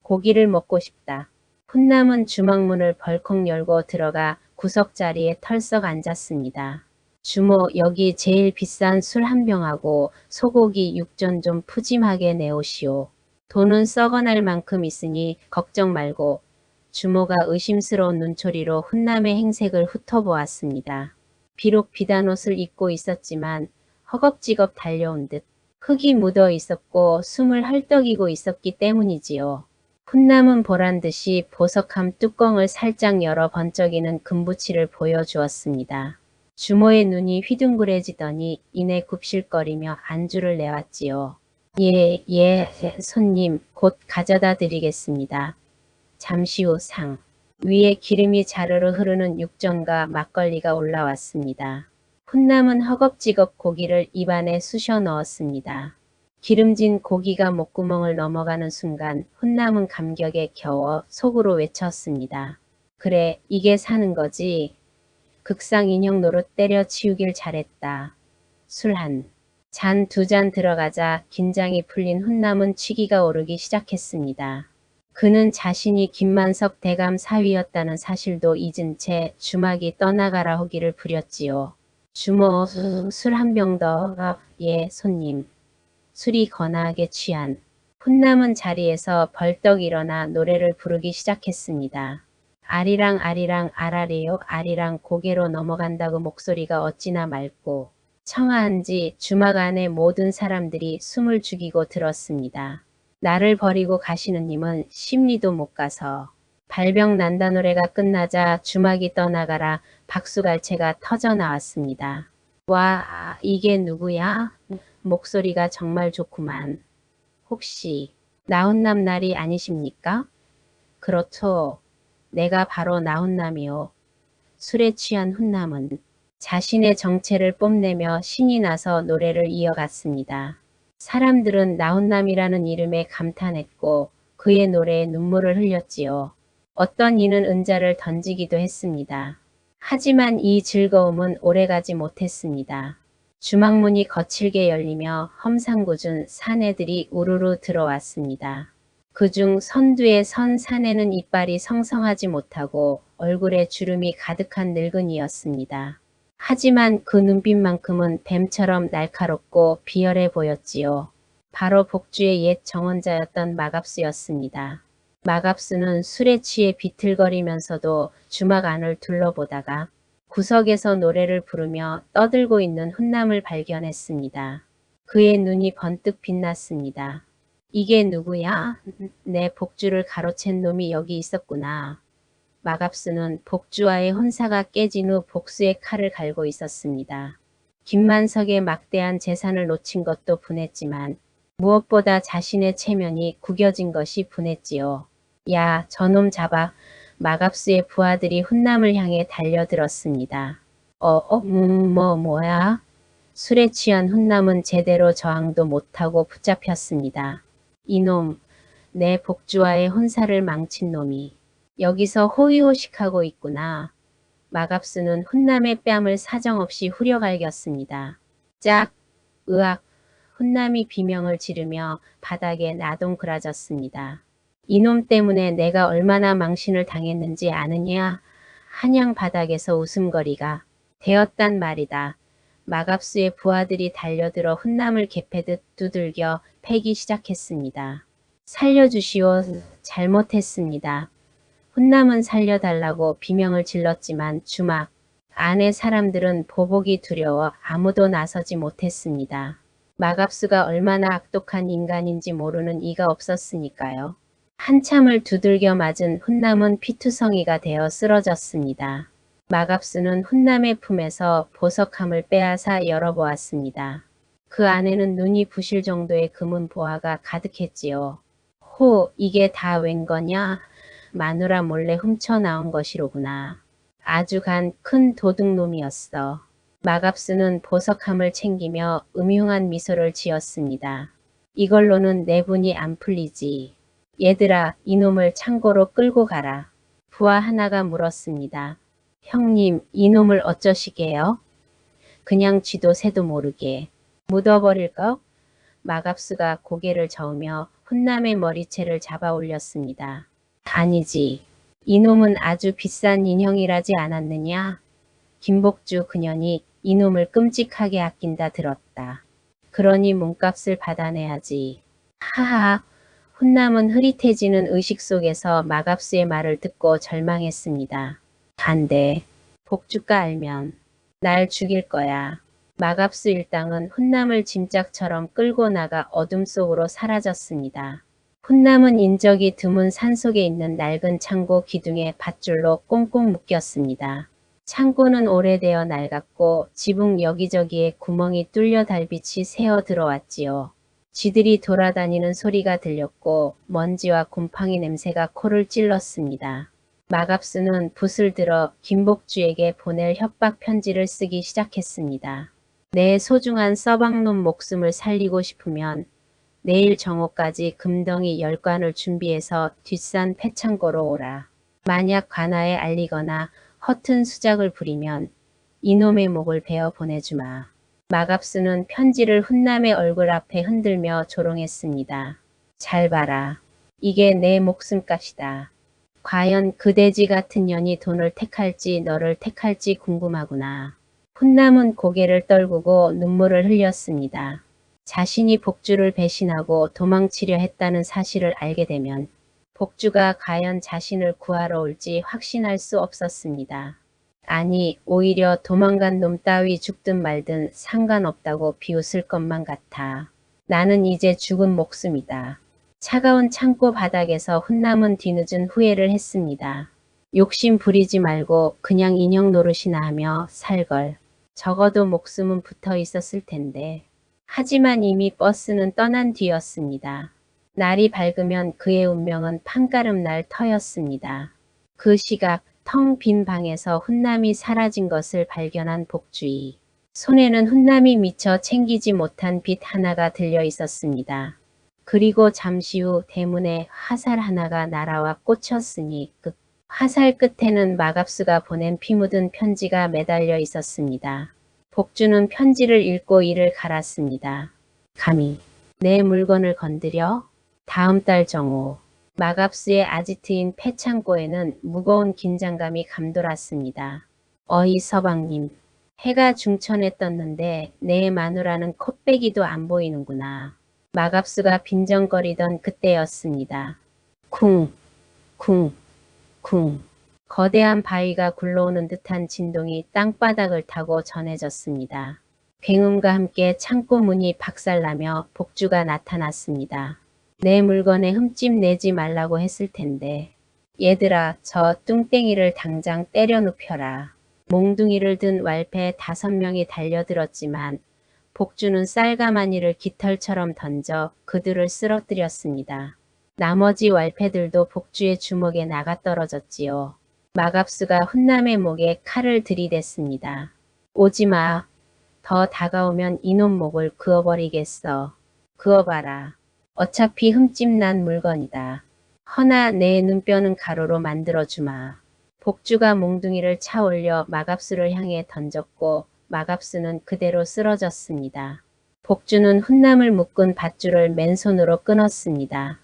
고기를 먹고 싶다. 훈남은 주막문을 벌컥 열고 들어가 구석자리에 털썩 앉았습니다. 주모, 여기 제일 비싼 술 한 병하고 소고기 육전 좀 푸짐하게 내오시오. 돈은 썩어날 만큼 있으니 걱정 말고. 주모가 의심스러운 눈초리로 훈남의 행색을 훑어보았습니다. 비록 비단 옷을 입고 있었지만 허겁지겁 달려온 듯 흙이 묻어 있었고 숨을 헐떡이고 있었기 때문이지요. 훈남은 보란듯이 보석함 뚜껑을 살짝 열어 번쩍이는 금부치를 보여주었습니다. 주모의 눈이 휘둥그레지더니 이내 굽실거리며 안주를 내왔지요. 예, 손님, 곧 가져다 드리겠습니다. 잠시 후 상 위에 기름이 자르르 흐르는 육전과 막걸리가 올라왔습니다. 훈남은 허겁지겁 고기를 입안에 쑤셔 넣었습니다. 기름진 고기가 목구멍을 넘어가는 순간 훈남은 감격에 겨워 속으로 외쳤습니다. 그래, 이게 사는 거지. 극상 인형 노릇 때려치우길 잘했다. 술 한 잔, 두 잔 들어가자 긴장이 풀린 훈남은 취기가 오르기 시작했습니다. 그는 자신이 김만석 대감 사위였다는 사실도 잊은 채 주막이 떠나가라 호기를 부렸지요. 주모, 술 한 병 더. 예, 손님. 술이 거나하게 취한 훈남은 자리에서 벌떡 일어나 노래를 부르기 시작했습니다. 아리랑 아리랑 아라레요 아리랑 고개로 넘어간다고 목소리가 어찌나 맑고 청아한지 주막 안의 모든 사람들이 숨을 죽이고 들었습니다. 나를 버리고 가시는 님은 심리도 못 가서. 발병 난다 노래가 끝나자 주막이 떠나가라 박수갈채가 터져 나왔습니다. 와, 이게 누구야? 목소리가 정말 좋구만. 혹시 나훈남 날이 아니십니까? 그렇죠. 내가 바로 나훈남이요. 술에 취한 훈남은 자신의 정체를 뽐내며 신이 나서 노래를 이어갔습니다. 사람들은 나훈남이라는 이름에 감탄했고 그의 노래에 눈물을 흘렸지요. 어떤 이는 은자를 던지기도 했습니다. 하지만 이 즐거움은 오래가지 못했습니다. 주막문이 거칠게 열리며 험상궂은 사내들이 우르르 들어왔습니다. 그중 선두에 선 사내는 이빨이 성성하지 못하고 얼굴에 주름이 가득한 늙은이였습니다. 하지만 그 눈빛만큼은 뱀처럼 날카롭고 비열해 보였지요. 바로 복주의 옛 정원자였던 마갑수였습니다. 마갑수는 술에 취해 비틀거리면서도 주막 안을 둘러보다가 구석에서 노래를 부르며 떠들고 있는 훈남을 발견했습니다. 그의 눈이 번뜩 빛났습니다. 이게 누구야? 내 복주를 가로챈 놈이 여기 있었구나. 마갑수는 복주와의 혼사가 깨진 후 복수의 칼을 갈고 있었습니다. 김만석의 막대한 재산을 놓친 것도 분했지만 무엇보다 자신의 체면이 구겨진 것이 분했지요. 야, 저놈 잡아. 마갑수의 부하들이 훈남을 향해 달려들었습니다. 뭐야? 술에 취한 훈남은 제대로 저항도 못하고 붙잡혔습니다. 이놈, 내 복주와의 혼사를 망친 놈이 여기서 호의호식하고 있구나. 마갑수는 훈남의 뺨을 사정없이 후려갈겼습니다. 짝! 으악! 훈남이 비명을 지르며 바닥에 나동그라졌습니다. 이놈 때문에 내가 얼마나 망신을 당했는지 아느냐? 한양 바닥에서 웃음거리가 되었단 말이다. 마갑수의 부하들이 달려들어 훈남을 개패듯 두들겨 패기 시작했습니다. 살려주시오. 잘못했습니다. 훈남은 살려달라고 비명을 질렀지만 주막 안의 사람들은 보복이 두려워 아무도 나서지 못했습니다. 마갑수가 얼마나 악독한 인간인지 모르는 이가 없었으니까요. 한참을 두들겨 맞은 훈남은 피투성이가 되어 쓰러졌습니다. 마갑수는 훈남의 품에서 보석함을 빼앗아 열어보았습니다. 그 안에는 눈이 부실 정도의 금은 보화가 가득했지요. 호, 이게 다 웬 거냐? 마누라 몰래 훔쳐 나온 것이로구나. 아주 간 큰 도둑놈이었어. 마갑수는 보석함을 챙기며 음흉한 미소를 지었습니다. 이걸로는 내분이 안 풀리지. 얘들아, 이놈을 창고로 끌고 가라. 부하 하나가 물었습니다. 형님, 이놈을 어쩌시게요? 그냥 쥐도 새도 모르게. 묻어버릴까? 마갑수가 고개를 저으며 훈남의 머리채를 잡아 올렸습니다. 아니지. 이놈은 아주 비싼 인형이라지 않았느냐? 김복주 그년이 이놈을 끔찍하게 아낀다 들었다. 그러니 몸값을 받아내야지. 하하. 훈남은 흐릿해지는 의식 속에서 마갑수의 말을 듣고 절망했습니다. 안돼. 복주가 알면 날 죽일 거야. 마갑수 일당은 훈남을 짐짝처럼 끌고 나가 어둠 속으로 사라졌습니다. 훈남은 인적이 드문 산속에 있는 낡은 창고 기둥에 밧줄로 꽁꽁 묶였습니다. 창고는 오래되어 낡았고 지붕 여기저기에 구멍이 뚫려 달빛이 새어 들어왔지요. 쥐들이 돌아다니는 소리가 들렸고 먼지와 곰팡이 냄새가 코를 찔렀습니다. 마갑수는 붓을 들어 김복주에게 보낼 협박 편지를 쓰기 시작했습니다. 내 소중한 서방놈 목숨을 살리고 싶으면 내일 정오까지 금덩이 10관을 준비해서 뒷산 패창고로 오라. 만약 관아에 알리거나 허튼 수작을 부리면 이놈의 목을 베어 보내주마. 마갑수는 편지를 훈남의 얼굴 앞에 흔들며 조롱했습니다. 잘 봐라. 이게 내 목숨값이다. 과연 그 돼지 같은 년이 돈을 택할지 너를 택할지 궁금하구나. 훈남은 고개를 떨구고 눈물을 흘렸습니다. 자신이 복주를 배신하고 도망치려 했다는 사실을 알게 되면 복주가 과연 자신을 구하러 올지 확신할 수 없었습니다. 아니, 오히려 도망간 놈 따위 죽든 말든 상관없다고 비웃을 것만 같아. 나는 이제 죽은 목숨이다. 차가운 창고 바닥에서 훈남은 뒤늦은 후회를 했습니다. 욕심 부리지 말고 그냥 인형 노릇이나 하며 살걸. 적어도 목숨은 붙어 있었을 텐데. 하지만 이미 버스는 떠난 뒤였습니다. 날이 밝으면 그의 운명은 판가름 날 터였습니다. 그 시각 텅 빈 방에서 훈남이 사라진 것을 발견한 복주의. 손에는 훈남이 미처 챙기지 못한 빗 하나가 들려 있었습니다. 그리고 잠시 후 대문에 화살 하나가 날아와 꽂혔으니 그 화살 끝에는 마갑수가 보낸 피 묻은 편지가 매달려 있었습니다. 복주는 편지를 읽고 이를 갈았습니다. 감히 내 물건을 건드려? 다음 달 정오. 마갑수의 아지트인 패창고에는 무거운 긴장감이 감돌았습니다. 어이 서방님, 해가 중천에 떴는데 내 마누라는 콧배기도 안 보이는구나. 마갑수가 빈정거리던 그때였습니다. 쿵, 쿵, 쿵. 거대한 바위가 굴러오는 듯한 진동이 땅바닥을 타고 전해졌습니다. 굉음과 함께 창고 문이 박살나며 복주가 나타났습니다. 내 물건에 흠집 내지 말라고 했을 텐데. 얘들아, 저 뚱땡이를 당장 때려 눕혀라. 몽둥이를 든 왈패 5명이 달려들었지만 복주는 쌀가마니를 깃털처럼 던져 그들을 쓰러뜨렸습니다. 나머지 왈패들도 복주의 주먹에 나가떨어졌지요. 마갑수가 훈남의 목에 칼을 들이댔습니다. 오지마. 더 다가오면 이놈 목을 그어버리겠어. 그어봐라. 어차피 흠집난 물건이다. 허나 내 눈뼈는 가루로 만들어주마. 복주가 몽둥이를 차 올려 마갑수를 향해 던졌고 마갑수는 그대로 쓰러졌습니다. 복주는 훈남을 묶은 밧줄을 맨손으로 끊었습니다.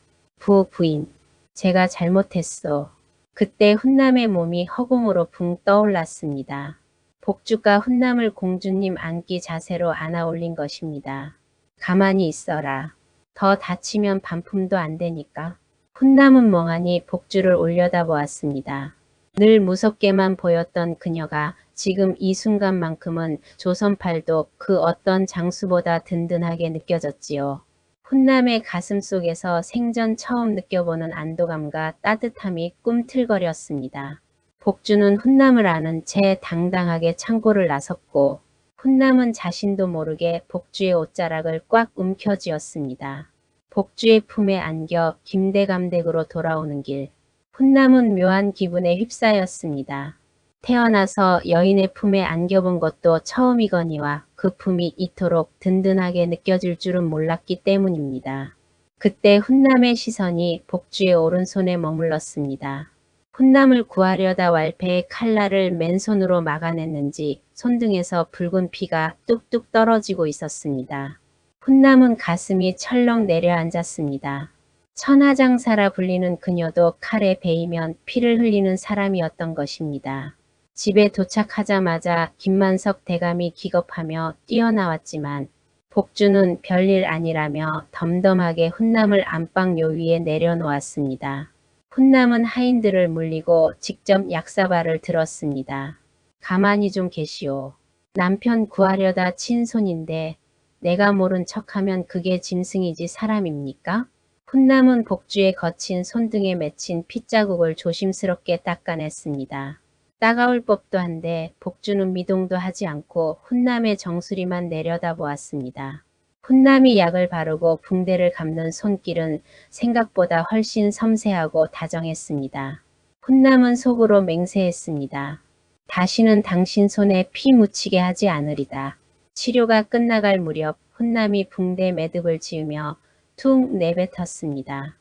부인, 제가 잘못했소. 그때 훈남의 몸이 허공으로 붕 떠올랐습니다. 복주가 훈남을 공주님 안기 자세로 안아 올린 것입니다. 가만히 있어라. 더 다치면 반품도 안 되니까. 훈남은 멍하니 복주를 올려다보았습니다. 늘 무섭게만 보였던 그녀가 지금 이 순간만큼은 조선팔도 그 어떤 장수보다 든든하게 느껴졌지요. 훈남의 가슴 속에서 생전 처음 느껴보는 안도감과 따뜻함이 꿈틀거렸습니다. 복주는 훈남을 아는 채 당당하게 창고를 나섰고 훈남은 자신도 모르게 복주의 옷자락을 꽉 움켜쥐었습니다. 복주의 품에 안겨 김대감댁으로 돌아오는 길. 훈남은 묘한 기분에 휩싸였습니다. 태어나서 여인의 품에 안겨본 것도 처음이거니와 그 품이 이토록 든든하게 느껴질 줄은 몰랐기 때문입니다. 그때 훈남의 시선이 복주의 오른손에 머물렀습니다. 훈남을 구하려다 왈패의 칼날을 맨손으로 막아냈는지 손등에서 붉은 피가 뚝뚝 떨어지고 있었습니다. 훈남은 가슴이 철렁 내려앉았습니다. 천하장사라 불리는 그녀도 칼에 베이면 피를 흘리는 사람이었던 것입니다. 집에 도착하자마자 김만석 대감이 기겁하며 뛰어나왔지만 복주는 별일 아니라며 덤덤하게 훈남을 안방 요위에 내려놓았습니다. 훈남은 하인들을 물리고 직접 약사발을 들었습니다. 가만히 좀 계시오. 남편 구하려다 친 손인데 내가 모른 척하면 그게 짐승이지 사람입니까? 훈남은 복주의 거친 손등에 맺힌 핏자국을 조심스럽게 닦아냈습니다. 따가울 법도 한데 복주는 미동도 하지 않고 훈남의 정수리만 내려다보았습니다. 훈남이 약을 바르고 붕대를 감는 손길은 생각보다 훨씬 섬세하고 다정했습니다. 훈남은 속으로 맹세했습니다. 다시는 당신 손에 피 묻히게 하지 않으리다. 치료가 끝나갈 무렵 훈남이 붕대 매듭을 지으며 툭 내뱉었습니다.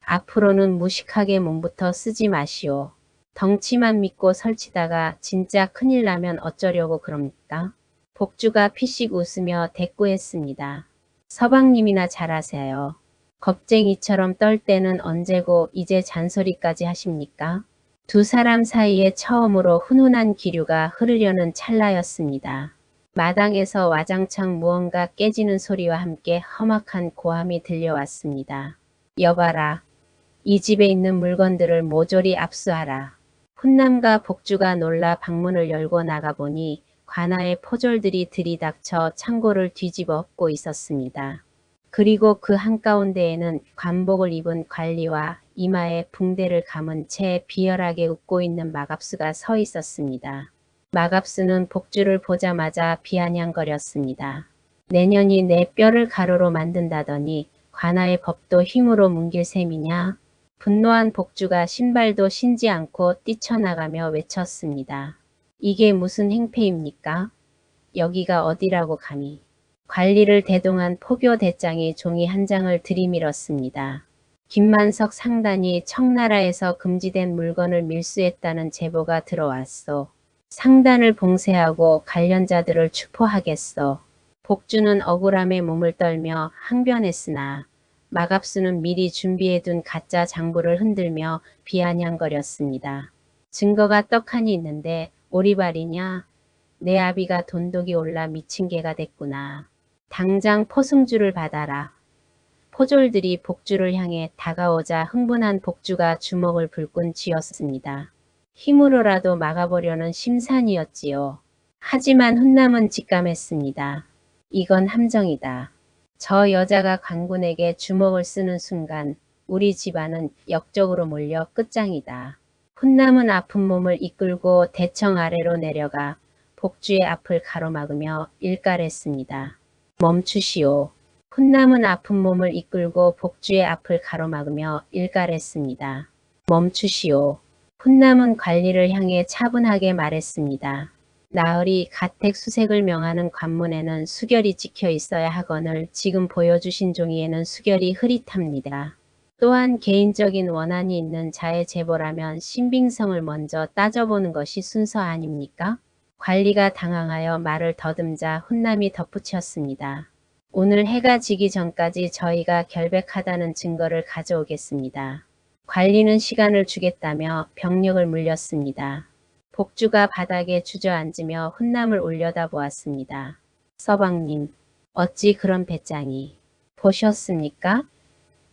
앞으로는 무식하게 몸부터 쓰지 마시오. 덩치만 믿고 설치다가 진짜 큰일 나면 어쩌려고 그럽니까? 복주가 피식 웃으며 대꾸했습니다. 서방님이나 잘하세요. 겁쟁이처럼 떨 때는 언제고 이제 잔소리까지 하십니까? 두 사람 사이에 처음으로 훈훈한 기류가 흐르려는 찰나였습니다. 마당에서 와장창 무언가 깨지는 소리와 함께 험악한 고함이 들려왔습니다. 여봐라. 이 집에 있는 물건들을 모조리 압수하라. 훈남과 복주가 놀라 방문을 열고 나가보니 관아의 포졸들이 들이닥쳐 창고를 뒤집어 엎고 있었습니다. 그리고 그 한가운데에는 관복을 입은 관리와 이마에 붕대를 감은 채 비열하게 웃고 있는 마갑수가 서 있었습니다. 마갑수는 복주를 보자마자 비아냥거렸습니다. 내년이 내 뼈를 가루로 만든다더니 관아의 법도 힘으로 뭉길 셈이냐? 분노한 복주가 신발도 신지 않고 뛰쳐나가며 외쳤습니다. 이게 무슨 행패입니까? 여기가 어디라고 감히. 관리를 대동한 포교 대장이 종이 한 장을 들이밀었습니다. 김만석 상단이 청나라에서 금지된 물건을 밀수했다는 제보가 들어왔소. 상단을 봉쇄하고 관련자들을 추포하겠소. 복주는 억울함에 몸을 떨며 항변했으나 마갑수는 미리 준비해둔 가짜 장부를 흔들며 비아냥거렸습니다. 증거가 떡하니 있는데 오리발이냐? 내 아비가 돈독이 올라 미친 개가 됐구나. 당장 포승주를 받아라. 포졸들이 복주를 향해 다가오자 흥분한 복주가 주먹을 불끈 쥐었습니다. 힘으로라도 막아보려는 심산이었지요. 하지만 훈남은 직감했습니다. 이건 함정이다. 저 여자가 관군에게 주먹을 쓰는 순간 우리 집안은 역적으로 몰려 끝장이다. 훈남은 아픈 몸을 이끌고 대청 아래로 내려가 복주의 앞을 가로막으며 일갈했습니다. 멈추시오. 훈남은 아픈 몸을 이끌고 복주의 앞을 가로막으며 일갈했습니다. 멈추시오. 훈남은 관리를 향해 차분하게 말했습니다. 나으리 가택수색을 명하는 관문에는 수결이 찍혀 있어야 하거늘 지금 보여주신 종이에는 수결이 흐릿합니다. 또한 개인적인 원한이 있는 자의 제보라면 신빙성을 먼저 따져보는 것이 순서 아닙니까? 관리가 당황하여 말을 더듬자 훈남이 덧붙였습니다. 오늘 해가 지기 전까지 저희가 결백하다는 증거를 가져오겠습니다. 관리는 시간을 주겠다며 병력을 물렸습니다. 복주가 바닥에 주저앉으며 훈남을 올려다보았습니다. 서방님, 어찌 그런 배짱이 보셨습니까?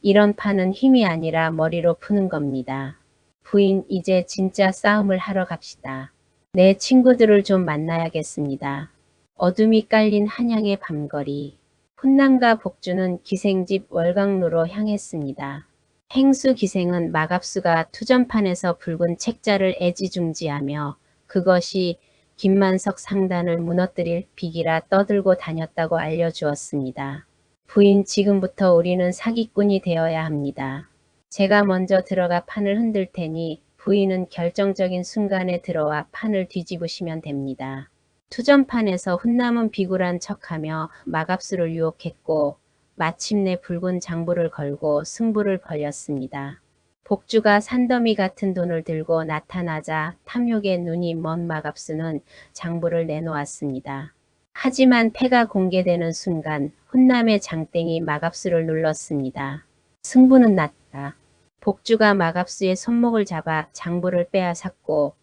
이런 판은 힘이 아니라 머리로 푸는 겁니다. 부인, 이제 진짜 싸움을 하러 갑시다. 내 친구들을 좀 만나야겠습니다. 어둠이 깔린 한양의 밤거리. 훈남과 복주는 기생집 월강로로 향했습니다. 행수 기생은 마갑수가 투전판에서 붉은 책자를 애지중지하며 그것이 김만석 상단을 무너뜨릴 비기라 떠들고 다녔다고 알려주었습니다. 부인, 지금부터 우리는 사기꾼이 되어야 합니다. 제가 먼저 들어가 판을 흔들 테니 부인은 결정적인 순간에 들어와 판을 뒤집으시면 됩니다. 투전판에서 훈남은 비굴한 척하며 마갑수를 유혹했고 마침내 붉은 장부를 걸고 승부를 벌였습니다. 복주가 산더미 같은 돈을 들고 나타나자 탐욕의 눈이 먼 마갑수는 장부를 내놓았습니다. 하지만 패가 공개되는 순간 훈남의 장땡이 마갑수를 눌렀습니다. 승부는 났다. 복주가 마갑수의 손목을 잡아 장부를 빼앗았고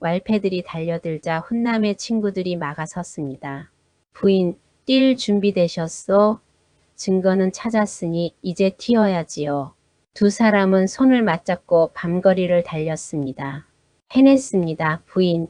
왈패들이 달려들자 훈남의 친구들이 막아섰습니다. 부인, 뛸 준비되셨소? 증거는 찾았으니 이제 튀어야지요. 두 사람은 손을 맞잡고 밤거리를 달렸습니다. 해냈습니다. 부인,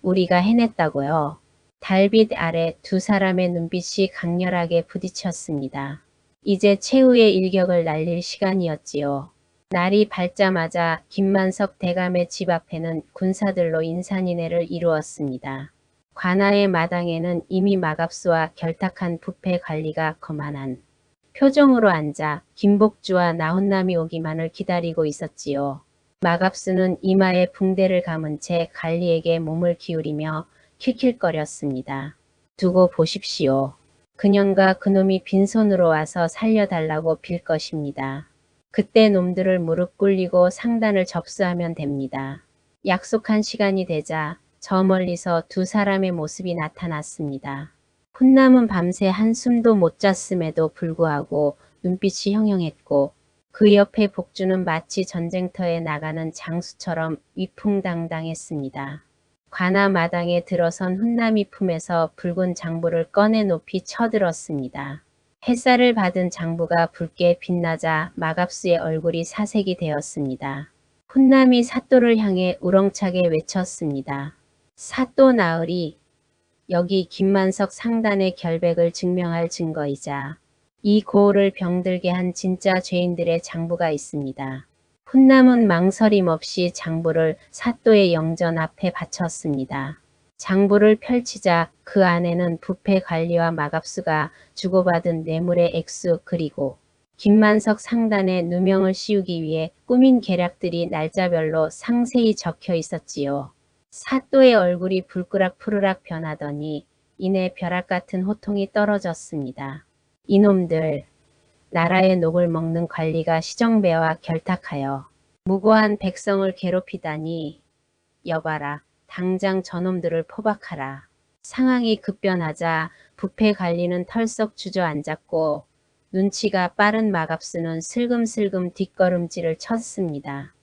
우리가 해냈다고요. 달빛 아래 두 사람의 눈빛이 강렬하게 부딪혔습니다. 이제 최후의 일격을 날릴 시간이었지요. 날이 밝자마자 김만석 대감의 집 앞에는 군사들로 인산인해를 이루었습니다. 관아의 마당에는 이미 마갑수와 결탁한 부패 관리가 거만한 표정으로 앉아 김복주와 나훈남이 오기만을 기다리고 있었지요. 마갑수는 이마에 붕대를 감은 채 관리에게 몸을 기울이며 킬킬거렸습니다. 두고 보십시오. 그년과 그놈이 빈손으로 와서 살려달라고 빌 것입니다. 그때 놈들을 무릎 꿇리고 상단을 접수하면 됩니다. 약속한 시간이 되자 저 멀리서 두 사람의 모습이 나타났습니다. 훈남은 밤새 한숨도 못 잤음에도 불구하고 눈빛이 형형했고 그 옆에 복주는 마치 전쟁터에 나가는 장수처럼 위풍당당했습니다. 관아 마당에 들어선 훈남이 품에서 붉은 장부를 꺼내 높이 쳐들었습니다. 햇살을 받은 장부가 붉게 빛나자 마갑수의 얼굴이 사색이 되었습니다. 훈남이 사또를 향해 우렁차게 외쳤습니다. 사또 나으리, 여기 김만석 상단의 결백을 증명할 증거이자 이 고을을 병들게 한 진짜 죄인들의 장부가 있습니다. 훈남은 망설임 없이 장부를 사또의 영전 앞에 바쳤습니다. 장부를 펼치자 그 안에는 부패 관리와 마갑수가 주고받은 뇌물의 액수 그리고 김만석 상단의 누명을 씌우기 위해 꾸민 계략들이 날짜별로 상세히 적혀 있었지요. 사또의 얼굴이 불그락 푸르락 변하더니 이내 벼락 같은 호통이 떨어졌습니다. 이놈들, 나라의 녹을 먹는 관리가 시정배와 결탁하여 무고한 백성을 괴롭히다니. 여봐라. 당장 저놈들을 포박하라. 상황이 급변하자 부패 관리는 털썩 주저앉았고 눈치가 빠른 마갑수는 슬금슬금 뒷걸음질을 쳤습니다.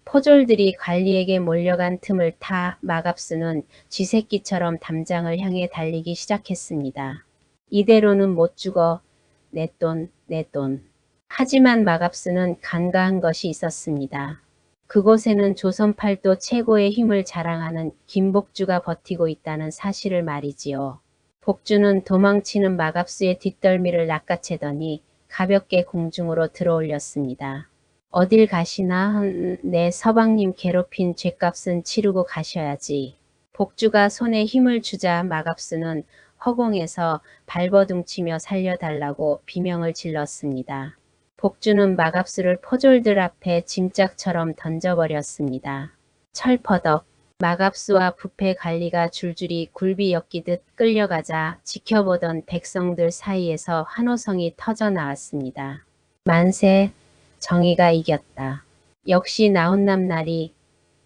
포졸들이 관리에게 몰려간 틈을 타 마갑수는 쥐새끼처럼 담장을 향해 달리기 시작했습니다. 이대로는 못 죽어. 내 돈, 내 돈. 하지만 마갑수는 간과한 것이 있었습니다. 그곳에는 조선팔도 최고의 힘을 자랑하는 김복주가 버티고 있다는 사실을 말이지요. 복주는 도망치는 마갑수의 뒷덜미를 낚아채더니 가볍게 공중으로 들어올렸습니다. 어딜 가시나? 내 서방님 괴롭힌 죗값은 치르고 가셔야지. 복주가 손에 힘을 주자 마갑수는 허공에서 발버둥치며 살려달라고 비명을 질렀습니다. 복주는 마갑수를 포졸들 앞에 짐짝처럼 던져버렸습니다. 철퍼덕. 마갑수와 부패 관리가 줄줄이 굴비 엮이듯 끌려가자 지켜보던 백성들 사이에서 환호성이 터져 나왔습니다. 만세, 정의가 이겼다. 역시 나훈남날이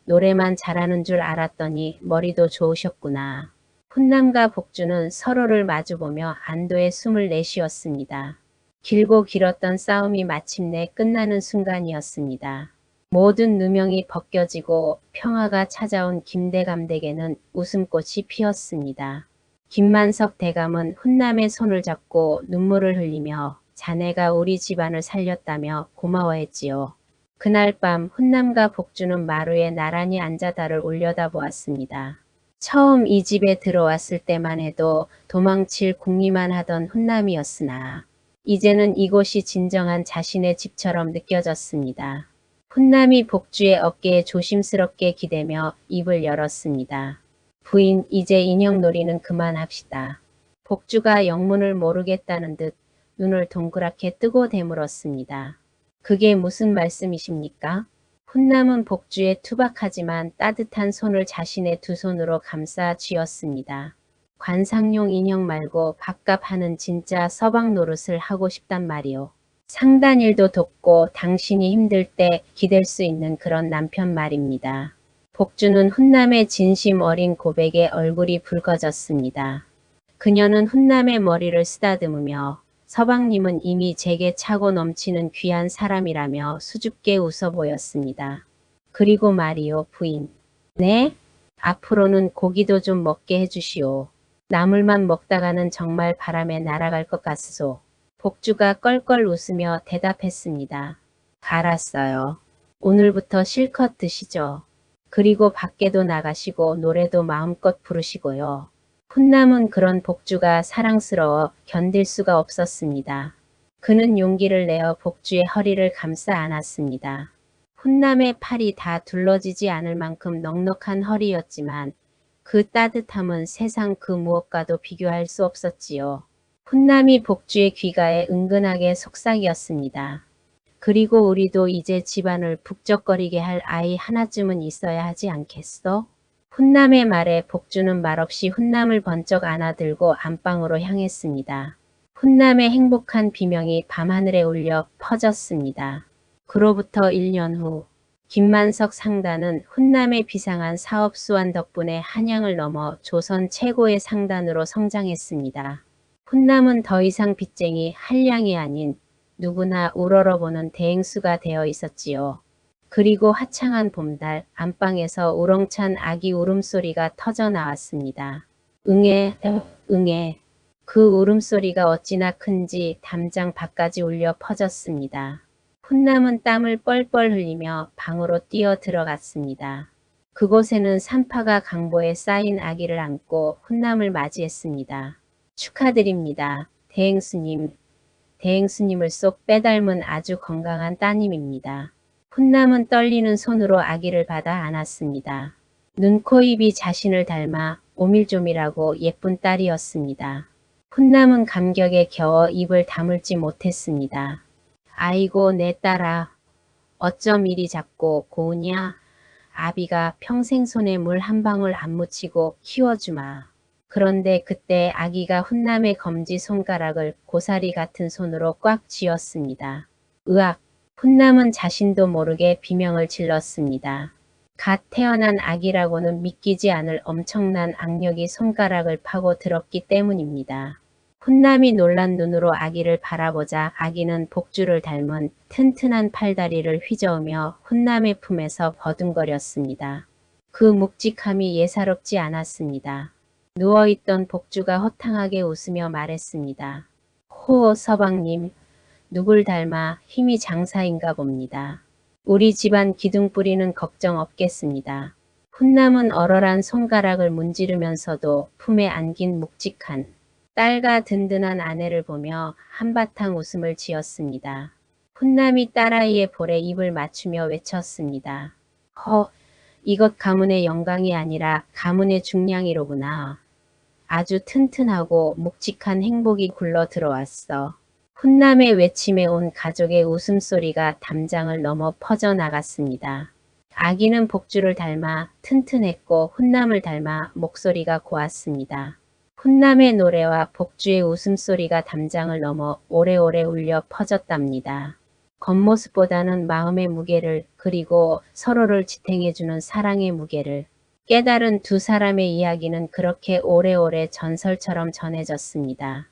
노래만 잘하는 줄 알았더니 머리도 좋으셨구나. 훈남과 복주는 서로를 마주보며 안도의 숨을 내쉬었습니다. 길고 길었던 싸움이 마침내 끝나는 순간이었습니다. 모든 누명이 벗겨지고 평화가 찾아온 김대감댁에는 웃음꽃이 피었습니다. 김만석 대감은 훈남의 손을 잡고 눈물을 흘리며 자네가 우리 집안을 살렸다며 고마워했지요. 그날 밤 훈남과 복주는 마루에 나란히 앉아 달을 올려다보았습니다. 처음 이 집에 들어왔을 때만 해도 도망칠 궁리만 하던 훈남이었으나 이제는 이곳이 진정한 자신의 집처럼 느껴졌습니다. 훈남이 복주의 어깨에 조심스럽게 기대며 입을 열었습니다. 부인, 이제 인형놀이는 그만합시다. 복주가 영문을 모르겠다는 듯 눈을 동그랗게 뜨고 되물었습니다. 그게 무슨 말씀이십니까? 훈남은 복주에 투박하지만 따뜻한 손을 자신의 두 손으로 감싸 쥐었습니다. 관상용 인형 말고 밥값 하는 진짜 서방 노릇을 하고 싶단 말이오. 상단일도 돕고 당신이 힘들 때 기댈 수 있는 그런 남편 말입니다. 복주는 훈남의 진심 어린 고백에 얼굴이 붉어졌습니다. 그녀는 훈남의 머리를 쓰다듬으며 서방님은 이미 제게 차고 넘치는 귀한 사람이라며 수줍게 웃어 보였습니다. 그리고 말이오, 부인. 네? 앞으로는 고기도 좀 먹게 해주시오. 나물만 먹다가는 정말 바람에 날아갈 것 같소. 복주가 껄껄 웃으며 대답했습니다. 알았어요. 오늘부터 실컷 드시죠. 그리고 밖에도 나가시고 노래도 마음껏 부르시고요. 훈남은 그런 복주가 사랑스러워 견딜 수가 없었습니다. 그는 용기를 내어 복주의 허리를 감싸 안았습니다. 훈남의 팔이 다 둘러지지 않을 만큼 넉넉한 허리였지만 그 따뜻함은 세상 그 무엇과도 비교할 수 없었지요. 훈남이 복주의 귀가에 은근하게 속삭였습니다. 그리고 우리도 이제 집안을 북적거리게 할 아이 하나쯤은 있어야 하지 않겠어? 훈남의 말에 복주는 말없이 훈남을 번쩍 안아들고 안방으로 향했습니다. 훈남의 행복한 비명이 밤하늘에 울려 퍼졌습니다. 그로부터 1년 후 김만석 상단은 훈남의 비상한 사업 수완 덕분에 한양을 넘어 조선 최고의 상단으로 성장했습니다. 훈남은 더 이상 빚쟁이 한량이 아닌 누구나 우러러보는 대행수가 되어 있었지요. 그리고 화창한 봄달 안방에서 우렁찬 아기 울음소리가 터져 나왔습니다. 응애, 응애. 그 울음소리가 어찌나 큰지 담장 밖까지 울려 퍼졌습니다. 훈남은 땀을 뻘뻘 흘리며 방으로 뛰어 들어갔습니다. 그곳에는 산파가 강보에 쌓인 아기를 안고 훈남을 맞이했습니다. 축하드립니다. 대행수님. 대행수님을 쏙 빼닮은 아주 건강한 따님입니다. 훈남은 떨리는 손으로 아기를 받아 안았습니다. 눈, 코, 입이 자신을 닮아 오밀조밀하고 예쁜 딸이었습니다. 훈남은 감격에 겨워 입을 다물지 못했습니다. 아이고 내 딸아, 어쩜 이리 작고 고우냐? 아비가 평생 손에 물 한 방울 안 묻히고 키워주마. 그런데 그때 아기가 훈남의 검지 손가락을 고사리 같은 손으로 꽉 쥐었습니다. 으악! 훈남은 자신도 모르게 비명을 질렀습니다. 갓 태어난 아기라고는 믿기지 않을 엄청난 악력이 손가락을 파고 들었기 때문입니다. 훈남이 놀란 눈으로 아기를 바라보자 아기는 복주를 닮은 튼튼한 팔다리를 휘저으며 훈남의 품에서 버둥거렸습니다. 그 묵직함이 예사롭지 않았습니다. 누워있던 복주가 허탕하게 웃으며 말했습니다. 호 서방님, 누굴 닮아 힘이 장사인가 봅니다. 우리 집안 기둥뿌리는 걱정 없겠습니다. 훈남은 얼얼한 손가락을 문지르면서도 품에 안긴 묵직한 딸과 든든한 아내를 보며 한바탕 웃음을 지었습니다. 훈남이 딸아이의 볼에 입을 맞추며 외쳤습니다. 이것 가문의 영광이 아니라 가문의 중량이로구나. 아주 튼튼하고 묵직한 행복이 굴러 들어왔어. 훈남의 외침에 온 가족의 웃음소리가 담장을 넘어 퍼져나갔습니다. 아기는 복주를 닮아 튼튼했고 훈남을 닮아 목소리가 고왔습니다. 훈남의 노래와 복주의 웃음소리가 담장을 넘어 오래오래 울려 퍼졌답니다. 겉모습보다는 마음의 무게를 그리고 서로를 지탱해주는 사랑의 무게를 깨달은 두 사람의 이야기는 그렇게 오래오래 전설처럼 전해졌습니다.